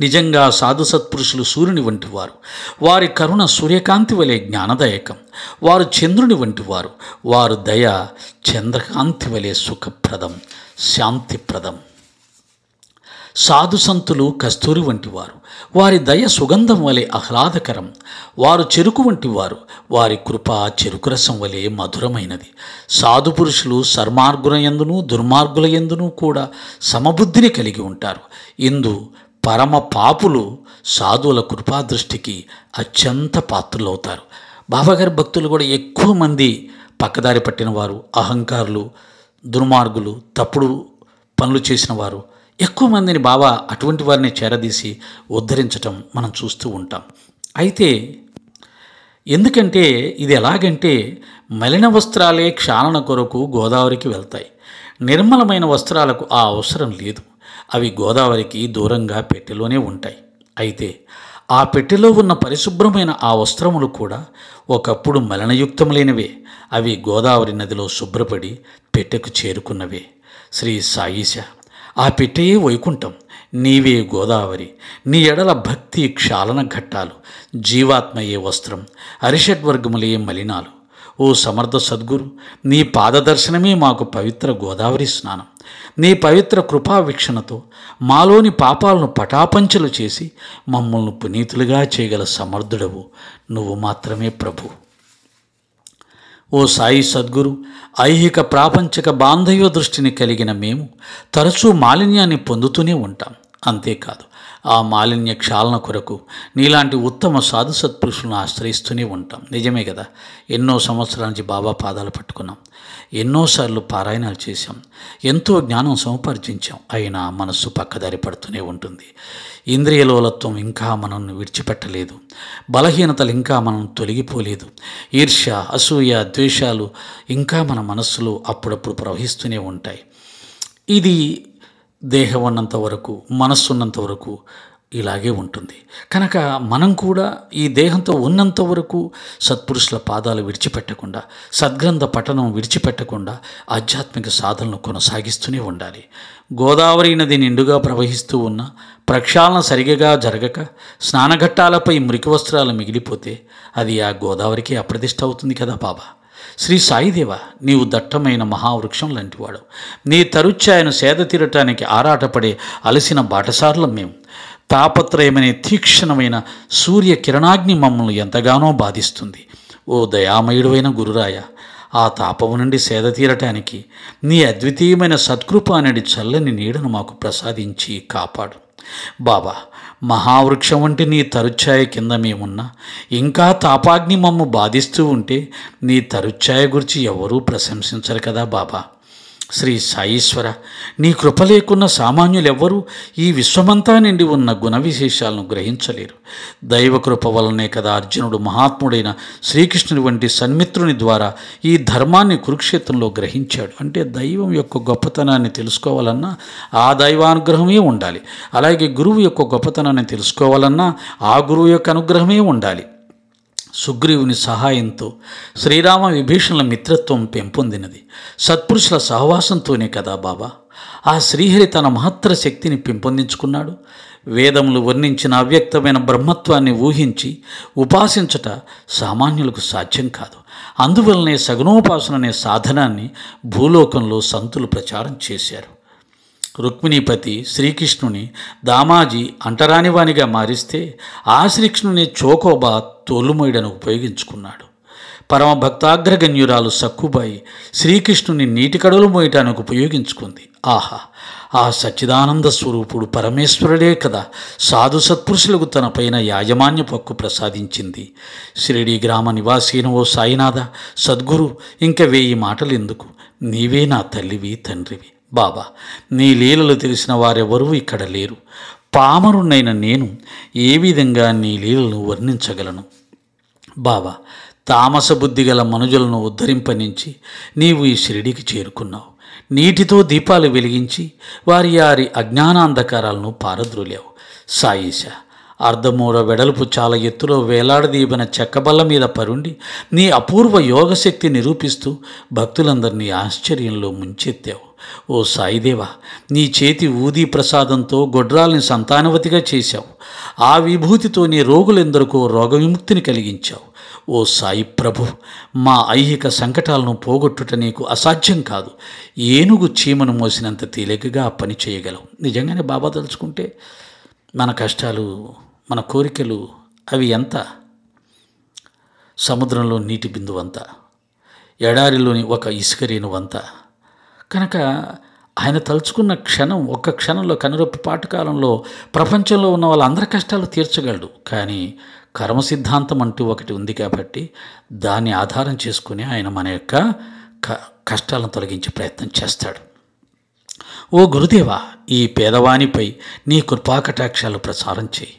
Speaker 1: నిజంగా సాధు సత్పురుషులు సూర్యుని వంటివారు. వారి కరుణ సూర్యకాంతి వలె జ్ఞానదాయకం. వారు చంద్రుని వంటివారు. వారు దయ చంద్రకాంతి వలె సుఖప్రదం, శాంతిప్రదం. సాధు సంతులు కస్తూరి వంటివారు. వారి దయ సుగంధం వలె ఆహ్లాదకరం. వారు చెరుకు వంటివారు. వారి కృప చెరుకు రసం వలె మధురమైనది. సాధు పురుషులు సన్మార్గుల యందును దుర్మార్గుల యందును కూడా సమబుద్ధిని కలిగి ఉంటారు. ఇందు పరమ పాపులు సాధువుల కృపాదృష్టికి అత్యంత పాత్రులవుతారు. బాబాగారి భక్తులు కూడా ఎక్కువ మంది పక్కదారి పట్టిన వారు, అహంకారులు, దుర్మార్గులు, తప్పుడు పనులు చేసిన వారు ఎక్కువ మందిని బాబా అటువంటి వారిని చేరదీసి ఉద్ధరించటం మనం చూస్తూ ఉంటాం. అయితే ఎందుకంటే ఇది ఎలాగంటే మలిన వస్త్రాలే క్షాళన కొరకు గోదావరికి వెళ్తాయి. నిర్మలమైన వస్త్రాలకు ఆ అవసరం లేదు. అవి గోదావరికి దూరంగా పెట్టెలోనే ఉంటాయి. అయితే ఆ పెట్టెలో ఉన్న పరిశుభ్రమైన ఆ వస్త్రములు కూడా ఒకప్పుడు మలినయుక్తములైనవే. అవి గోదావరి నదిలో శుభ్రపడి పెట్టెకు చేరుకున్నవే. శ్రీ సాయిష, ఆ పెట్టెయే వైకుంఠం, నీవే గోదావరి. నీ ఎడల భక్తి క్షాళన ఘట్టాలు, జీవాత్మయే వస్త్రం, అరిషడ్వర్గములే మలినాలు. ఓ సమర్థ సద్గురు, నీ పాదదర్శనమే మాకు పవిత్ర గోదావరి స్నానం. నీ పవిత్ర కృపావీక్షణతో మాలోని పాపాలను పటాపంచలు చేసి మమ్మల్ని పునీతులుగా చేయగల సమర్థుడవు నువ్వు మాత్రమే ప్రభు. ఓ సాయి సద్గురు, ఐహిక ప్రాపంచక బాంధవ్య దృష్టిని కలిగిన మేము తరచూ మాలిన్యాన్ని పొందుతూనే ఉంటాం. అంతేకాదు, ఆ మాలిన్య క్షాళన కొరకు నీలాంటి ఉత్తమ సాధు సత్పురుషులను ఆశ్రయిస్తూనే ఉంటాం. నిజమే కదా, ఎన్నో సంవత్సరాల నుంచి బాబా పాదాలు పట్టుకున్నాం, ఎన్నోసార్లు పారాయణాలు చేశాం, ఎంతో జ్ఞానం సముపార్జించాం. అయినా మనస్సు పక్కదారి పడుతూనే ఉంటుంది. ఇంద్రియలోలత్వం ఇంకా మనల్ని విడిచిపెట్టలేదు. బలహీనతలు ఇంకా మనం తొలగిపోలేదు. ఈర్ష్య, అసూయ, ద్వేషాలు ఇంకా మన మనస్సులో అప్పుడప్పుడు ప్రవహిస్తూనే ఉంటాయి. ఇది దేహం ఉన్నంత వరకు, మనస్సు ఉన్నంత వరకు ఇలాగే ఉంటుంది. కనుక మనం కూడా ఈ దేహంతో ఉన్నంత వరకు సత్పురుషుల పాదాలు విడిచిపెట్టకుండా, సద్గ్రంథ పఠనం విడిచిపెట్టకుండా ఆధ్యాత్మిక సాధనలు కొనసాగిస్తూనే ఉండాలి. గోదావరి నది నిండుగా ప్రవహిస్తూ ఉన్న ప్రక్షాళన సరిగగా జరగక స్నానఘట్టాలపై మురికి వస్త్రాలు మిగిలిపోతే అది ఆ గోదావరికి అప్రతిష్ట అవుతుంది కదా బాబా. శ్రీ సాయిదేవ, నీవు దట్టమైన మహావృక్షం లాంటివాడు. నీ తరుచ్ఛాయను సేద తీరటానికి ఆరాటపడే అలసిన బాటసార్లం మేము. తాపత్రయమనే తీక్షణమైన సూర్య కిరణాగ్ని మమ్మల్ని ఎంతగానో బాధిస్తుంది. ఓ దయామయుడైన గురురాయ, ఆ తాపము నుండి సేద తీరటానికి నీ అద్వితీయమైన సత్కృప అనేది చల్లని నీడను మాకు ప్రసాదించి కాపాడు. బాబా, మహావృక్షం వంటి నీ తరుచ్ఛాయ కింద మేమున్నా ఇంకా తాపాగ్ని మమ్ము బాధిస్తూ ఉంటే నీ తరుచ్ఛాయ గురించి ఎవరూ ప్రశంసించరు కదా బాబా. శ్రీ సాయీశ్వర, నీ కృప లేకున్న సామాన్యులెవ్వరూ ఈ విశ్వమంతా నిండి ఉన్న గుణ విశేషాలను గ్రహించలేరు. దైవకృప వలనే కదా అర్జునుడు మహాత్ముడైన శ్రీకృష్ణుడి వంటి సన్మిత్రుని ద్వారా ఈ ధర్మాన్ని కురుక్షేత్రంలో గ్రహించాడు. అంటే దైవం యొక్క గొప్పతనాన్ని తెలుసుకోవాలన్నా ఆ దైవానుగ్రహమే ఉండాలి. అలాగే గురువు యొక్క గొప్పతనాన్ని తెలుసుకోవాలన్నా ఆ గురువు యొక్క అనుగ్రహమే ఉండాలి. సుగ్రీవుని సహాయంతో శ్రీరామ విభీషణుల మిత్రత్వం పెంపొందినది సత్పురుషుల సహవాసంతోనే కదా బాబా. ఆ శ్రీహరి తన మహత్తర శక్తిని పెంపొందించుకున్నాడు. వేదములు వర్ణించిన అవ్యక్తమైన బ్రహ్మత్వాన్ని ఊహించి ఉపాసించట సామాన్యులకు సాధ్యం కాదు. అందువలనే సగుణోపాసన అనే సాధనాన్ని భూలోకంలో సంతులు ప్రచారం చేశారు. రుక్మిణీపతి శ్రీకృష్ణుని దామాజీ అంటరానివానిగా మారిస్తే ఆ శ్రీకృష్ణుని చోకోబా తోలుమొయడను ఉపయోగించుకున్నాడు. పరమ భక్తాగ్రగణ్యురాలు సక్కుబాయి శ్రీకృష్ణుని నీటి కడవలు మోయటానికి ఉపయోగించుకుంది. ఆహా, ఆ సచ్చిదానంద స్వరూపుడు పరమేశ్వరుడే కదా సాధు సత్పురుషులకు తన పైన యాజమాన్య పక్కు ప్రసాదించింది. షిరిడీ గ్రామ నివాసీన ఓ సాయినాథ సద్గురు, ఇంక 1000 మాటలు ఎందుకు, నీవే నా తల్లివి తండ్రివి. బాబా, నీ లీలలు తెలిసిన వారెవరూ ఇక్కడ లేరు. పామరునైన నేను ఏ విధంగా నీ లీలలను వర్ణించగలను? బాబా, తామస బుద్ధి గల మనుజులను ఉద్ధరింపనించి నీవు ఈ షిరిడికి చేరుకున్నావు. నీటితో దీపాలు వెలిగించి వారి అజ్ఞానాంధకారాలను పారద్రోలావు. సాయిష, అర్ధమూర వెడల్పు చాలా ఎత్తులో వేలాడదీయబడిన చెక్కబల్ల మీద పరుండి నీ అపూర్వ యోగశక్తి నిరూపిస్తూ భక్తులందరినీ ఆశ్చర్యంలో ముంచెత్తావు. ఓ సాయిదేవా, నీ చేతి ఊదీ ప్రసాదంతో గొడ్రాల్ని సంతానవతిగా చేశావు. ఆ విభూతితో నీ రోగులెందరికో రోగ విముక్తిని కలిగించావు. ఓ సాయి ప్రభు, మా ఐహిక సంకటాలను పోగొట్టుట నీకు అసాధ్యం కాదు. ఏనుగు చీమను మోసినంత తేలికగా ఆ పని చేయగలవు. నిజంగానే బాబా తలుచుకుంటే మన కష్టాలు, మన కోరికలు అవి ఎంత? సముద్రంలో నీటి బిందువంత, ఎడారిలోని ఒక ఇసుక రేణువంత. కనుక ఆయన తలుచుకున్న క్షణం, ఒక్క క్షణంలో, కనురెప్ప పాటుకాలంలో ప్రపంచంలో ఉన్న వాళ్ళందరి కష్టాలు తీర్చగలడు. కానీ కర్మ సిద్ధాంతం అంటూ ఒకటి ఉంది కాబట్టి దాన్ని ఆధారం చేసుకుని ఆయన మన యొక్క కష్టాలను తొలగించే ప్రయత్నం చేస్తాడు. ఓ గురుదేవా, ఈ పేదవానిపై నీ కృపాకటాక్షాలు ప్రసారం చేయి.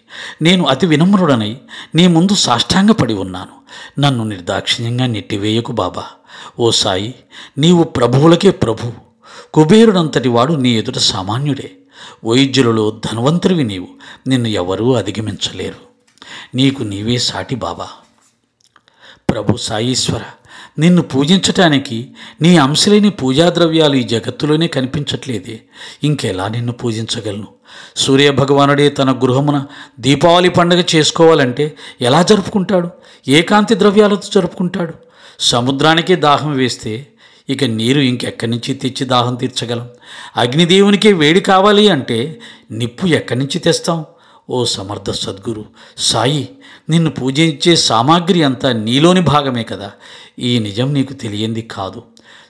Speaker 1: నేను అతి వినమ్రుడనై నీ ముందు సాష్టాంగపడి ఉన్నాను. నన్ను నిర్దాక్షిణ్యంగా నెట్టివేయకు బాబా. ఓ సాయి, నీవు ప్రభువులకే ప్రభు. కుబేరుడంతటి వాడు నీ ఎదుట సామాన్యుడే. వైద్యులలో ధనవంతుడివి నీవు. నిన్ను ఎవరూ అధిగమించలేరు. నీకు నీవే సాటి బాబా. ప్రభు సాయీశ్వర, నిన్ను పూజించటానికి నీ అంశలేని పూజాద్రవ్యాలు ఈ జగత్తులోనే కనిపించట్లేదే. ఇంకెలా నిన్ను పూజించగలను? సూర్యభగవానుడే తన గృహమున దీపావళి పండుగ చేసుకోవాలంటే ఎలా జరుపుకుంటాడు? ఏ కాంతి ద్రవ్యాలతో జరుపుకుంటాడు? సముద్రానికే దాహం వేస్తే ఇక నీరు ఇంకెక్కడి నుంచి తెచ్చి దాహం తీర్చగలం? అగ్నిదేవునికే వేడి కావాలి అంటే నిప్పు ఎక్కడి నుంచి తెస్తాం? ఓ సమర్థ సద్గురు సాయి, నిన్ను పూజించే సామాగ్రి అంతా నీలోని భాగమే కదా. ఈ నిజం నీకు తెలియంది కాదు.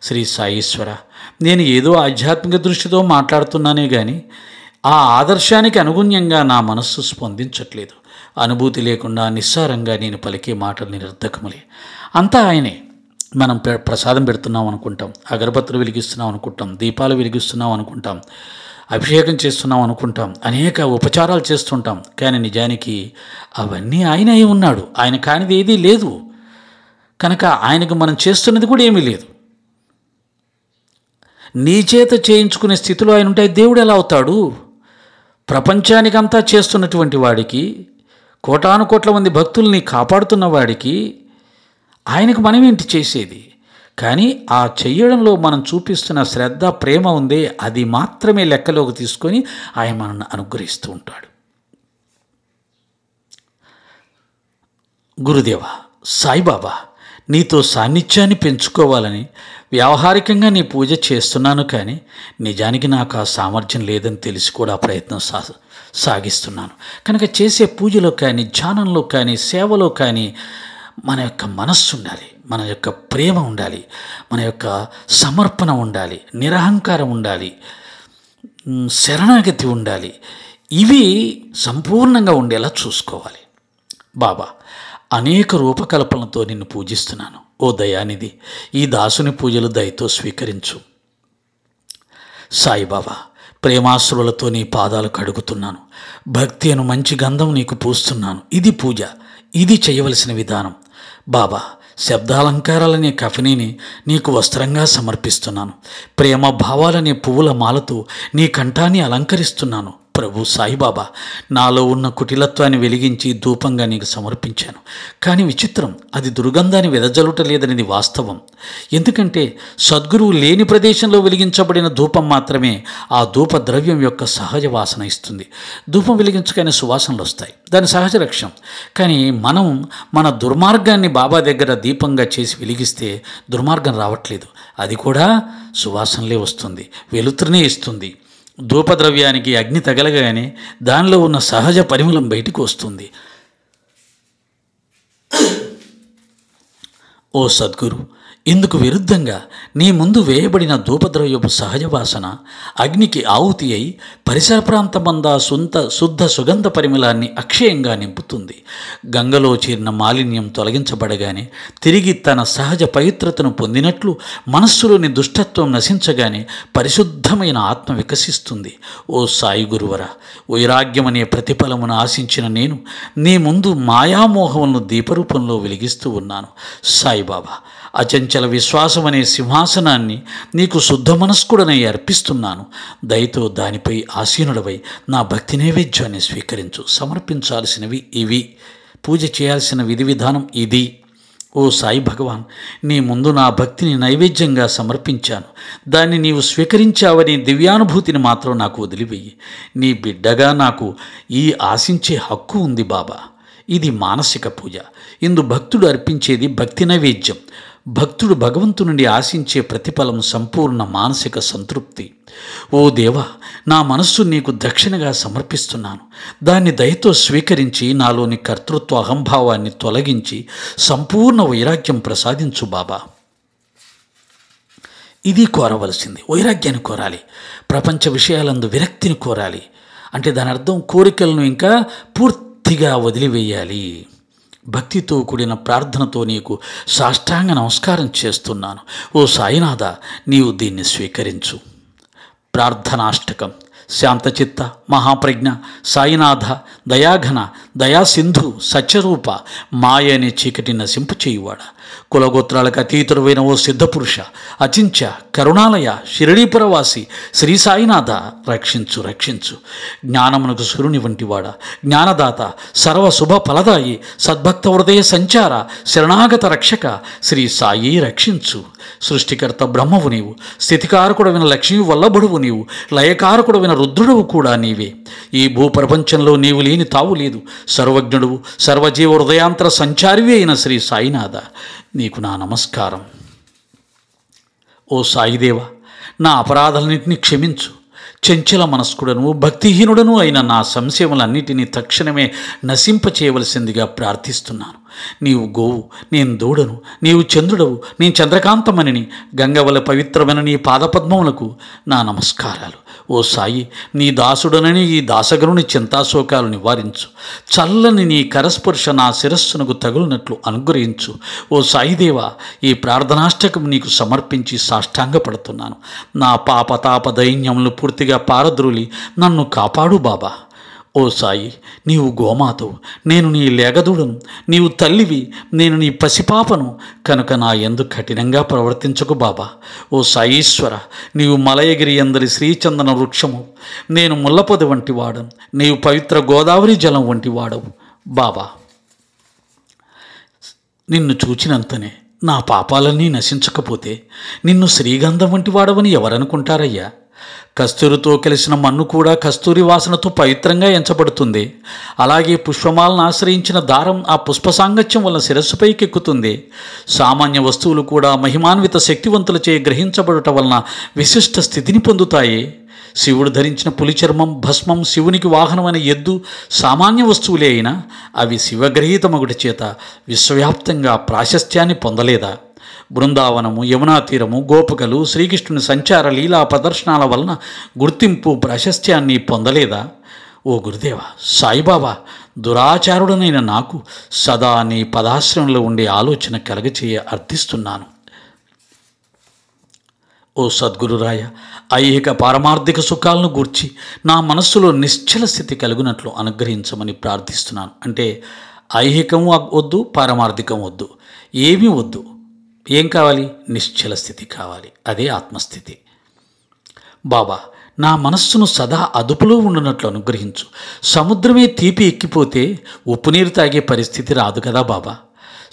Speaker 1: శ్రీ సాయీశ్వర, నేను ఏదో ఆధ్యాత్మిక దృష్టితో మాట్లాడుతున్నానే కానీ ఆ ఆదర్శానికి అనుగుణ్యంగా నా మనస్సు స్పందించట్లేదు. అనుభూతి లేకుండా నిస్సారంగా నేను పలికే మాటలు నిరర్ధకములే. అంతా ఆయనే. మనం ప్రసాదం పెడుతున్నాం అనుకుంటాం, అగరబత్తులు వెలిగిస్తున్నాం అనుకుంటాం, దీపాలు వెలిగిస్తున్నాం అనుకుంటాం, అభిషేకం చేస్తున్నాం అనుకుంటాం, అనేక ఉపచారాలు చేస్తుంటాం. కానీ నిజానికి అవన్నీ ఆయన అయి ఉన్నాడు. ఆయన కానిది ఏదీ లేదు. కనుక ఆయనకు మనం చేస్తున్నది కూడా ఏమీ లేదు. నీ చేత చేయించుకునే స్థితిలో ఆయన ఉంటే దేవుడు ఎలా అవుతాడు? ప్రపంచానికంతా చేస్తున్నటువంటి వాడికి, కోటాను కోట్ల మంది భక్తుల్ని కాపాడుతున్న వాడికి ఆయనకు మనమేంటి చేసేది? కానీ ఆ చెయ్యడంలో మనం చూపిస్తున్న శ్రద్ధ, ప్రేమ ఉందే, అది మాత్రమే లెక్కలోకి తీసుకొని ఆయన మనల్ని అనుగ్రహిస్తూ ఉంటాడు. గురుదేవ, సాయిబాబా, నీతో సాన్నిధ్యాన్ని పెంచుకోవాలని వ్యావహారికంగా నీ పూజ చేస్తున్నాను. కానీ నిజానికి నాకు ఆ సామర్థ్యం లేదని తెలిసి కూడా ప్రయత్నం సాగిస్తున్నాను. కనుక చేసే పూజలో కానీ, ధ్యానంలో కానీ, సేవలో కానీ మన యొక్క మనస్సు ఉండాలి, మన యొక్క ప్రేమ ఉండాలి, మన యొక్క సమర్పణ ఉండాలి, నిరహంకారం ఉండాలి, శరణాగతి ఉండాలి. ఇవి సంపూర్ణంగా ఉండేలా చూసుకోవాలి. బాబా, అనేక రూపకల్పనలతో నిన్ను పూజిస్తున్నాను. ఓ దయానిధి, ఈ దాసుని పూజలు దయతో స్వీకరించు. సాయిబాబా, ప్రేమాశ్రులతో నీ పాదాలు కడుగుతున్నాను. భక్తి అను మంచి గంధం నీకు పూస్తున్నాను. ఇది పూజ, ఇది చేయవలసిన విధానం. బాబా, శబ్దాలంకారాలనే కఫనీని నీకు వస్త్రంగా సమర్పిస్తున్నాను. ప్రేమ భావాలనే పువ్వుల మాలతో నీ కంఠాన్ని అలంకరిస్తున్నాను. ప్రభు సాయిబాబా, నాలో ఉన్న కుటిలత్వాన్ని వెలిగించి ధూపంగా నీకు సమర్పించాను. కానీ విచిత్రం, అది దుర్గంధాన్ని వెదజల్లుటలేదనేది వాస్తవం. ఎందుకంటే సద్గురువు లేని ప్రదేశంలో వెలిగించబడిన ధూపం మాత్రమే ఆ ధూప ద్రవ్యం యొక్క సహజ వాసన ఇస్తుంది. ధూపం వెలిగించగానే సువాసనలు వస్తాయి, దాని సహజ లక్ష్యం. కానీ మనం మన దుర్మార్గాన్ని బాబా దగ్గర దీపంగా చేసి వెలిగిస్తే దుర్మార్గం రావట్లేదు, అది కూడా సువాసనలే వస్తుంది, వెలుతురునే ఇస్తుంది. ధూపద్రవ్యానికి అగ్ని తగలగానే దానిలో ఉన్న సహజ పరిమళం బయటికి వస్తుంది. ఓ సద్గురు, ఇందుకు విరుద్ధంగా నీ ముందు వేయబడిన ధూపద్రవ్యపు సహజ వాసన అగ్నికి ఆహుతి అయి పరిసర ప్రాంతమందా శుద్ధ సుగంధ పరిమళాన్ని అక్షయంగా నింపుతుంది. గంగలో చేరిన మాలిన్యం తొలగించబడగానే తిరిగి తన సహజ పవిత్రతను పొందినట్లు మనస్సులోని దుష్టత్వం నశించగానే పరిశుద్ధమైన ఆత్మ వికసిస్తుంది. ఓ సాయి గురువర, వైరాగ్యమనే ప్రతిఫలమును ఆశించిన నేను నీ ముందు మాయామోహములను దీపరూపంలో వెలిగిస్తూ ఉన్నాను. సాయిబాబా, అచంచల విశ్వాసం అనే సింహాసనాన్ని నీకు శుద్ధ మనస్కుడనై అర్పిస్తున్నాను. దయతో దానిపై ఆసీనుడవై నా భక్తి నైవేద్యాన్ని స్వీకరించు. సమర్పించాల్సినవి ఇవి, పూజ చేయాల్సిన విధి విధానం ఇది. ఓ సాయి భగవాన్, నీ ముందు నా భక్తిని నైవేద్యంగా సమర్పించాను. దాన్ని నీవు స్వీకరించావని దివ్యానుభూతిని మాత్రం నాకు వదిలివేయి. నీ బిడ్డగా నాకు ఈ ఆశించే హక్కు ఉంది బాబా. ఇది మానసిక పూజ. ఇందు భక్తుడు అర్పించేది భక్తి నైవేద్యం. భక్తుడు భగవంతు నుండి ఆశించే ప్రతిఫలం సంపూర్ణ మానసిక సంతృప్తి. ఓ దేవా, నా మనస్సు నీకు దక్షిణగా సమర్పిస్తున్నాను. దాన్ని దయతో స్వీకరించి నాలోని కర్తృత్వ అహంభావాన్ని తొలగించి సంపూర్ణ వైరాగ్యం ప్రసాదించు బాబా. ఇది కోరవలసింది. వైరాగ్యాన్ని కోరాలి. ప్రపంచ విషయాలందు విరక్తిని కోరాలి. అంటే దాని అర్థం కోరికలను ఇంకా పూర్తిగా వదిలివేయాలి. భక్తితో కూడిన ప్రార్థనతో నీకు సాష్టాంగ నమస్కారం చేస్తున్నాను. ఓ సాయినాథ, నీవు దీన్ని స్వీకరించు. ప్రార్థనాష్టకం. శాంతచిత్త, మహాప్రజ్ఞ, సాయినాథ, దయాఘన, దయాసింధు, సత్యరూప, మాయ అనే చీకటి నశింపచేయువాడ, కులగోత్రాలకు అతీతుడైన ఓ సిద్ధపురుష, అచించ, కరుణాలయ, షిరిడీపురవాసి, శ్రీ సాయినాథ, రక్షించు రక్షించు. జ్ఞానమునకు సురుని వంటివాడ, జ్ఞానదాత, సర్వశుభ ఫలదాయి, సద్భక్త హృదయ సంచార, శరణాగత రక్షక, శ్రీ సాయి రక్షించు. సృష్టికర్త బ్రహ్మవు నీవు, స్థితికారకుడవిన లక్ష్మీ వల్లభుడువు నీవు, లయకారకుడవిన రుద్రుడవు కూడా నీవే. ఈ భూప్రపంచంలో నీవు లేని తావు లేదు. సర్వజ్ఞుడువు, సర్వజీవ హృదయాంతర సంచారివి అయిన శ్రీ సాయినాథ, నీకు నా నమస్కారం. ఓ సాయిదేవ, నా అపరాధాలన్నింటినీ క్షమించు. చంచల మనస్కుడను, భక్తిహీనుడను అయిన నా సంశయములన్నిటినీ తక్షణమే నశింపచేయవలసిందిగా ప్రార్థిస్తున్నాను. నీవు గోవు, నేను దూడను. నీవు చంద్రుడవు, నేను చంద్రకాంతమణిని. గంగవల పవిత్రమైన నీ పాదపద్మములకు నా నమస్కారాలు. ఓ సాయి, నీ దాసుడనని ఈ దాసగరుని చింతాశోకాలు నివారించు. చల్లని నీ కరస్పర్శ నా శిరస్సునకు తగులునట్లు అనుగ్రహించు. ఓ సాయిదేవా, ఈ ప్రార్థనాష్టకం నీకు సమర్పించి సాష్టాంగపడుతున్నాను. నా పాపతాప దైన్యములు పూర్తిగా పారద్రోలి నన్ను కాపాడు బాబా. ఓ సాయి, నీవు గోమాతవు, నేను నీ లేగదూడను. నీవు తల్లివి, నేను నీ పసిపాపను. కనుక నా యందు కఠినంగా ప్రవర్తించకు బాబా. ఓ సాయీశ్వర, నీవు మలయగిరి అందరి శ్రీచందన వృక్షము, నేను ముల్లపొద వంటి వాడను. నీవు పవిత్ర గోదావరి జలం వంటి వాడవు బాబా. నిన్ను చూచినంతనే నా పాపాలన్నీ నశించకపోతే నిన్ను శ్రీగంధం వంటి వాడవని ఎవరనుకుంటారయ్యా? కస్తూరితో కలిసిన మన్ను కూడా కస్తూరి వాసనతో పవిత్రంగా ఎంచబడుతుంది. అలాగే పుష్పమాలను ఆశ్రయించిన దారం ఆ పుష్ప సాంగత్యం వలన శిరస్సుపైకి ఎక్కుతుంది. సామాన్య వస్తువులు కూడా మహిమాన్విత శక్తివంతులచే గ్రహించబడుట వలన విశిష్ట స్థితిని పొందుతాయి. శివుడు ధరించిన పులి చర్మం, భస్మం, శివునికి వాహనమైన ఎద్దు సామాన్య వస్తువులే అయినా అవి శివగ్రహీతమగుటి చేత విశ్వవ్యాప్తంగా ప్రాశస్త్యాన్ని పొందలేదా? బృందావనము, యమునా తీరము, గోపికలు, శ్రీకృష్ణుని సంచార లీలా ప్రదర్శనాల వలన గుర్తింపు, ప్రాశస్త్యాన్ని పొందలేదా? ఓ గురుదేవ, సాయిబాబా, దురాచారుడనైన నాకు సదా నీ పదాశ్రయంలో ఉండే ఆలోచన కలగచేయ అర్థిస్తున్నాను. ఓ సద్గురురాయ, ఐహిక పారమార్థిక సుఖాలను గూర్చి నా మనస్సులో నిశ్చల స్థితి కలుగునట్లు అనుగ్రహించమని ప్రార్థిస్తున్నాను. అంటే ఐహికం వద్దు, పారమార్థికం వద్దు, ఏమీ వద్దు. ఏం కావాలి? నిశ్చల స్థితి కావాలి. అదే ఆత్మస్థితి. బాబా, నా మనస్సును సదా అదుపులో ఉండునట్లు అనుగ్రహించు. సముద్రమే తీపి ఎక్కిపోతే ఉప్పు నీరు తాగే పరిస్థితి రాదు కదా బాబా.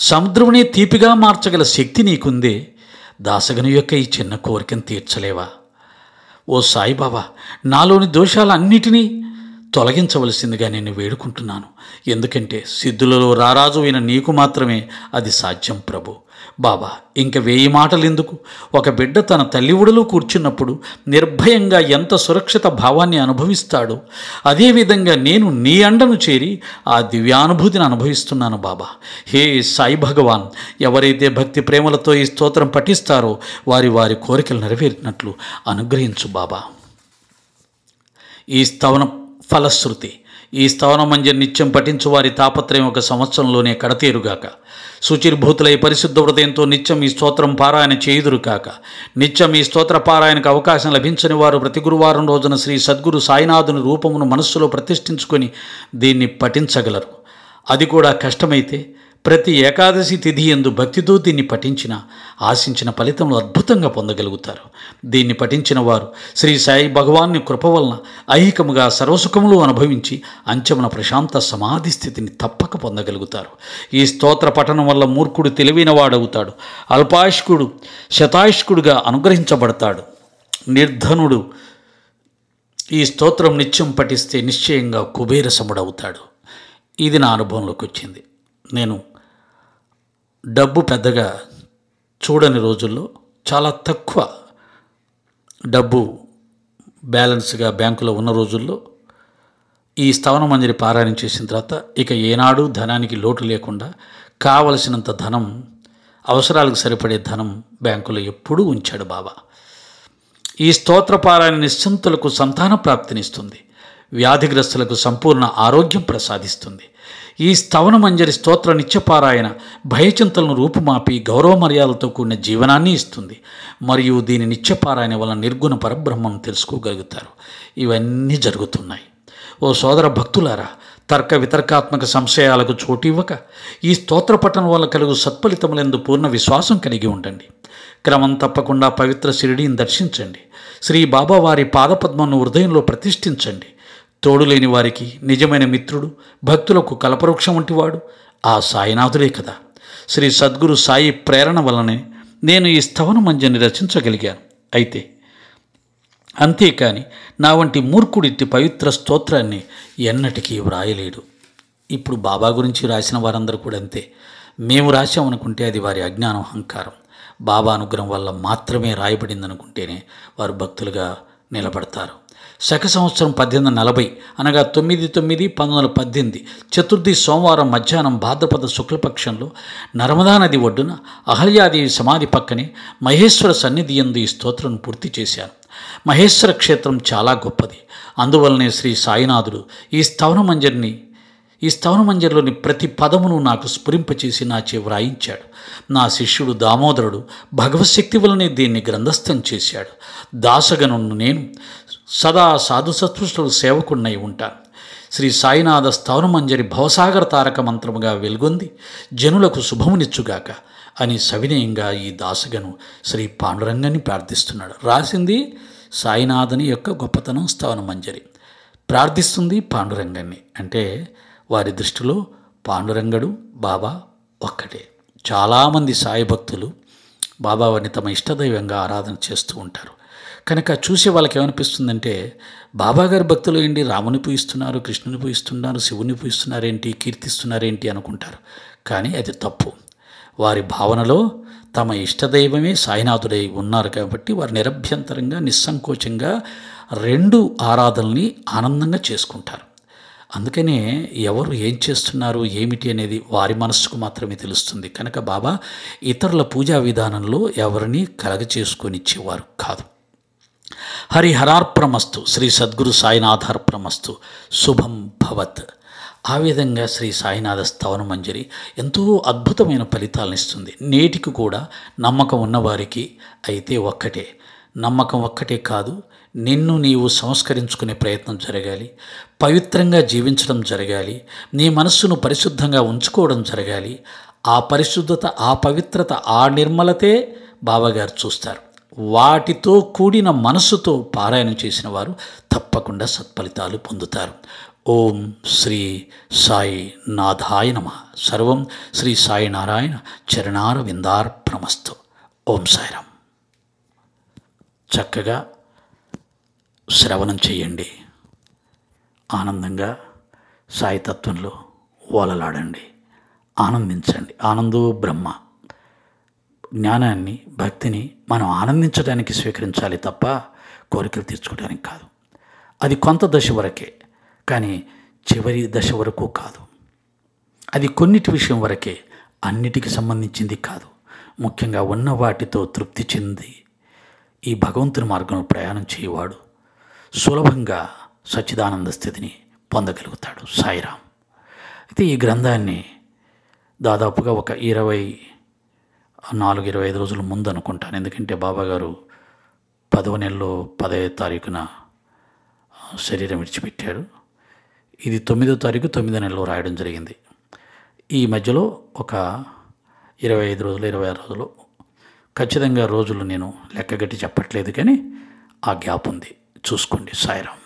Speaker 1: సముద్రమునే తీపిగా మార్చగల శక్తి నీకుందే. దాసగను యొక్క ఈ చిన్న కోరికను తీర్చలేవా? ఓ సాయిబాబా, నాలోని దోషాలన్నిటినీ తొలగించవలసిందిగా నేను వేడుకుంటున్నాను. ఎందుకంటే సిద్ధులలో రారాజు అయిన నీకు మాత్రమే అది సాధ్యం ప్రభు. బాబా, ఇంక 1000 మాటలు ఎందుకు? ఒక బిడ్డ తన తల్లి ఒడిలో కూర్చున్నప్పుడు నిర్భయంగా ఎంత సురక్షిత భావాన్ని అనుభవిస్తాడో అదేవిధంగా నేను నీ అండను చేరి ఆ దివ్యానుభూతిని అనుభవిస్తున్నాను బాబా. హే సాయి భగవాన్, ఎవరైతే భక్తి ప్రేమలతో ఈ స్తోత్రం పఠిస్తారో వారి వారి కోరికలు నెరవేరినట్లు అనుగ్రహించు బాబా. ఈ స్తవనం ఫలశ్రుతి. ఈ స్తవనమంజరి నిత్యం పఠించు వారి తాపత్రయం 1 సంవత్సరంలోనే కడతేరుగాక. శుచిర్భూతులై పరిశుద్ధ హృదయంతో నిత్యం ఈ స్తోత్రం పారాయణ చేయుదురు కాక. నిత్యం ఈ స్తోత్ర పారాయణకు అవకాశం లభించని వారు ప్రతి గురువారం రోజున శ్రీ సద్గురు సాయినాథుని రూపమును మనస్సులో ప్రతిష్ఠించుకొని దీన్ని పఠించగలరు. అది కూడా కష్టమైతే ప్రతి ఏకాదశి తిథి యందు భక్తితో దీన్ని పఠించిన ఆశించిన ఫలితంలో అద్భుతంగా పొందగలుగుతారు. దీన్ని పఠించిన వారు శ్రీ సాయి భగవాన్ని కృప వలన ఐహికముగా సర్వసుఖములు అనుభవించి అంచమున ప్రశాంత సమాధి స్థితిని తప్పక పొందగలుగుతారు. ఈ స్తోత్ర పఠనం వల్ల మూర్ఖుడు తెలివైన వాడవుతాడు, అల్పాయుష్కుడు శతాయుష్కుడుగా అనుగ్రహించబడతాడు, నిర్ధనుడు ఈ స్తోత్రం నిత్యం పఠిస్తే నిశ్చయంగా కుబేరసముడవుతాడు. ఇది నా అనుభవంలోకి వచ్చింది. నేను డబ్బు పెద్దగా చూడని రోజుల్లో చాలా తక్కువ డబ్బు బ్యాలెన్స్గా బ్యాంకులో ఉన్న రోజుల్లో ఈ స్తవన మంజరి పారాయణం చేసిన తర్వాత ఇక ఏనాడు ధనానికి లోటు లేకుండా కావలసినంత ధనం, అవసరాలకు సరిపడే ధనం బ్యాంకులో ఎప్పుడూ ఉంచాడు బాబా. ఈ స్తోత్ర పారాయణ నిశ్చింతులకు సంతాన ప్రాప్తినిస్తుంది, వ్యాధిగ్రస్తులకు సంపూర్ణ ఆరోగ్యం ప్రసాదిస్తుంది. ఈ స్తవన మంజరి స్తోత్ర నిత్యపారాయణ భయచింతలను రూపుమాపి గౌరవ మర్యాదలతో కూడిన జీవనాన్ని ఇస్తుంది. మరియు దీని నిత్యపారాయణ వలన నిర్గుణ పరబ్రహ్మం తెలుసుకోగలుగుతారు. ఇవన్నీ జరుగుతున్నాయి. ఓ సోదర భక్తులారా, తర్క వితర్కాత్మక సంశయాలకు చోటు ఇవ్వక ఈ స్తోత్ర పఠనం వల్ల కలుగు సత్ఫలితములందు పూర్ణ విశ్వాసం కలిగి ఉండండి. క్రమం తప్పకుండా పవిత్ర షిరిడీని దర్శించండి. శ్రీ బాబా వారి పాదపద్మను హృదయంలో ప్రతిష్ఠించండి. తోడులేని వారికి నిజమైన మిత్రుడు, భక్తులకు కల్పవృక్షం వంటివాడు ఆ సాయినాథుడే కదా. శ్రీ సద్గురు సాయి ప్రేరణ వల్లనే నేను ఈ స్తవన మంజరిని రచించగలిగాను. అయితే అంతేకాని నా వంటి మూర్ఖుడిట్టి పవిత్ర స్తోత్రాన్ని ఎన్నటికీ వ్రాయలేడు. ఇప్పుడు బాబా గురించి రాసిన వారందరూ కూడా అంతే. మేము రాశామనుకుంటే అది వారి అజ్ఞానం, అహంకారం. బాబా అనుగ్రహం వల్ల మాత్రమే రాయబడిందనుకుంటేనే వారు భక్తులుగా నిలబడతారు. శక సంవత్సరం 1840 అనగా 9/9/1918 చతుర్థి సోమవారం మధ్యాహ్నం భాద్రపద శుక్లపక్షంలో నర్మదా నది ఒడ్డున అహల్యాదేవి సమాధి పక్కనే మహేశ్వర సన్నిధి యందు ఈ స్తోత్రం పూర్తి చేశాను. మహేశ్వర క్షేత్రం చాలా గొప్పది. అందువల్లనే శ్రీ సాయినాథుడు ఈ స్తవన మంజరిలోని ప్రతి పదమును నాకు స్ఫురింపచేసి నాచే వ్రాయించాడు. నా శిష్యుడు దామోదరుడు భగవశక్తి వలనే దీన్ని గ్రంథస్థం చేశాడు. దాసగనును నేను సదా సాధుసత్పుష్టుల సేవకున్నై ఉంటాను. శ్రీ సాయినాథ స్తవన మంజరి భవసాగర తారక మంత్రముగా వెలుగొంది జనులకు శుభమునిచ్చుగాక అని సవినయంగా ఈ దాసగను శ్రీ పాండురంగాన్ని ప్రార్థిస్తున్నాడు. రాసింది సాయినాథుని యొక్క గొప్పతనం స్తవన మంజరి, ప్రార్థిస్తుంది పాండురంగాన్ని. అంటే వారి దృష్టిలో పాండురంగడు బాబా ఒక్కటే. చాలామంది సాయి భక్తులు బాబావారిని తమ ఇష్టదైవంగా ఆరాధన చేస్తూ ఉంటారు. కనుక చూసే వాళ్ళకి ఏమనిపిస్తుందంటే, బాబాగారి భక్తులు ఏంటి రాముని పూజిస్తున్నారు, కృష్ణుని పూజిస్తున్నారు, శివుని పూజిస్తున్నారేంటి, కీర్తిస్తున్నారేంటి అనుకుంటారు. కానీ అది తప్పు. వారి భావనలో తమ ఇష్టదైవమే సాయినాథుడై ఉన్నారు కాబట్టి వారు నిరభ్యంతరంగా నిస్సంకోచంగా రెండు ఆరాధనల్ని ఆనందంగా చేసుకుంటారు. అందుకనే ఎవరు ఏం చేస్తున్నారు ఏమిటి అనేది వారి మనస్సుకు మాత్రమే తెలుస్తుంది. కనుక బాబా ఇతరుల పూజా విధానంలో ఎవరిని కలగచేసుకొనిచ్చేవారు కాదు. హరిహరార్పణమస్తు, శ్రీ సద్గురు సాయినాథార్పణమస్తు, శుభం భవత్. ఆ విధంగా శ్రీ సాయినాథ స్తవన మంజరి ఎంతో అద్భుతమైన ఫలితాలను ఇస్తుంది. నేటికి కూడా నమ్మకం ఉన్నవారికి అయితే ఒక్కటే, నమ్మకం ఒక్కటే కాదు, నిన్ను నీవు సంస్కరించుకునే ప్రయత్నం జరగాలి, పవిత్రంగా జీవించడం జరగాలి, నీ మనస్సును పరిశుద్ధంగా ఉంచుకోవడం జరగాలి. ఆ పరిశుద్ధత, ఆ పవిత్రత, ఆ నిర్మలతే బాబాగారు చూస్తారు. వాటితో కూడిన మనస్సుతో పారాయణం చేసిన వారు తప్పకుండా సత్ఫలితాలు పొందుతారు. ఓం శ్రీ సాయి నాథాయ నమః. సర్వం శ్రీ సాయి నారాయణ చరణార విందార్పణమస్తు. ఓం సాయిరాం. చక్కగా శ్రవణం చేయండి, ఆనందంగా సాయితత్వంలో ఓలలాడండి, ఆనందించండి. ఆనందో బ్రహ్మ. జ్ఞానాన్ని, భక్తిని మనం ఆనందించడానికి స్వీకరించాలి తప్ప కోరికలు తీర్చుకోవడానికి కాదు. అది కొంత దశ వరకే, కానీ చివరి దశ వరకు కాదు. అది కొన్నిటి విషయం వరకే, అన్నిటికి సంబంధించింది కాదు. ముఖ్యంగా ఉన్న వాటితో తృప్తి చెంది ఈ భగవంతుని మార్గంలో ప్రయాణం చేయవాడు సులభంగా సచ్చిదానంద స్థితిని పొందగలుగుతాడు. సాయిరాం. అయితే ఈ గ్రంథాన్ని దాదాపుగా ఒక 24-25 రోజుల ముందు అనుకుంటాను. ఎందుకంటే బాబాగారు 10వ నెలలో 10వ తారీఖున శరీరం విడిచిపెట్టారు. ఇది 9వ తారీఖు 9వ నెలలో రాయడం జరిగింది. ఈ మధ్యలో ఒక 25 రోజులు 26 రోజులు ఖచ్చితంగా రోజులు నేను లెక్కగట్టి చెప్పట్లేదు, కానీ ఆ గ్యాప్ ఉంది. చూసుకోండి. సాయిరాం.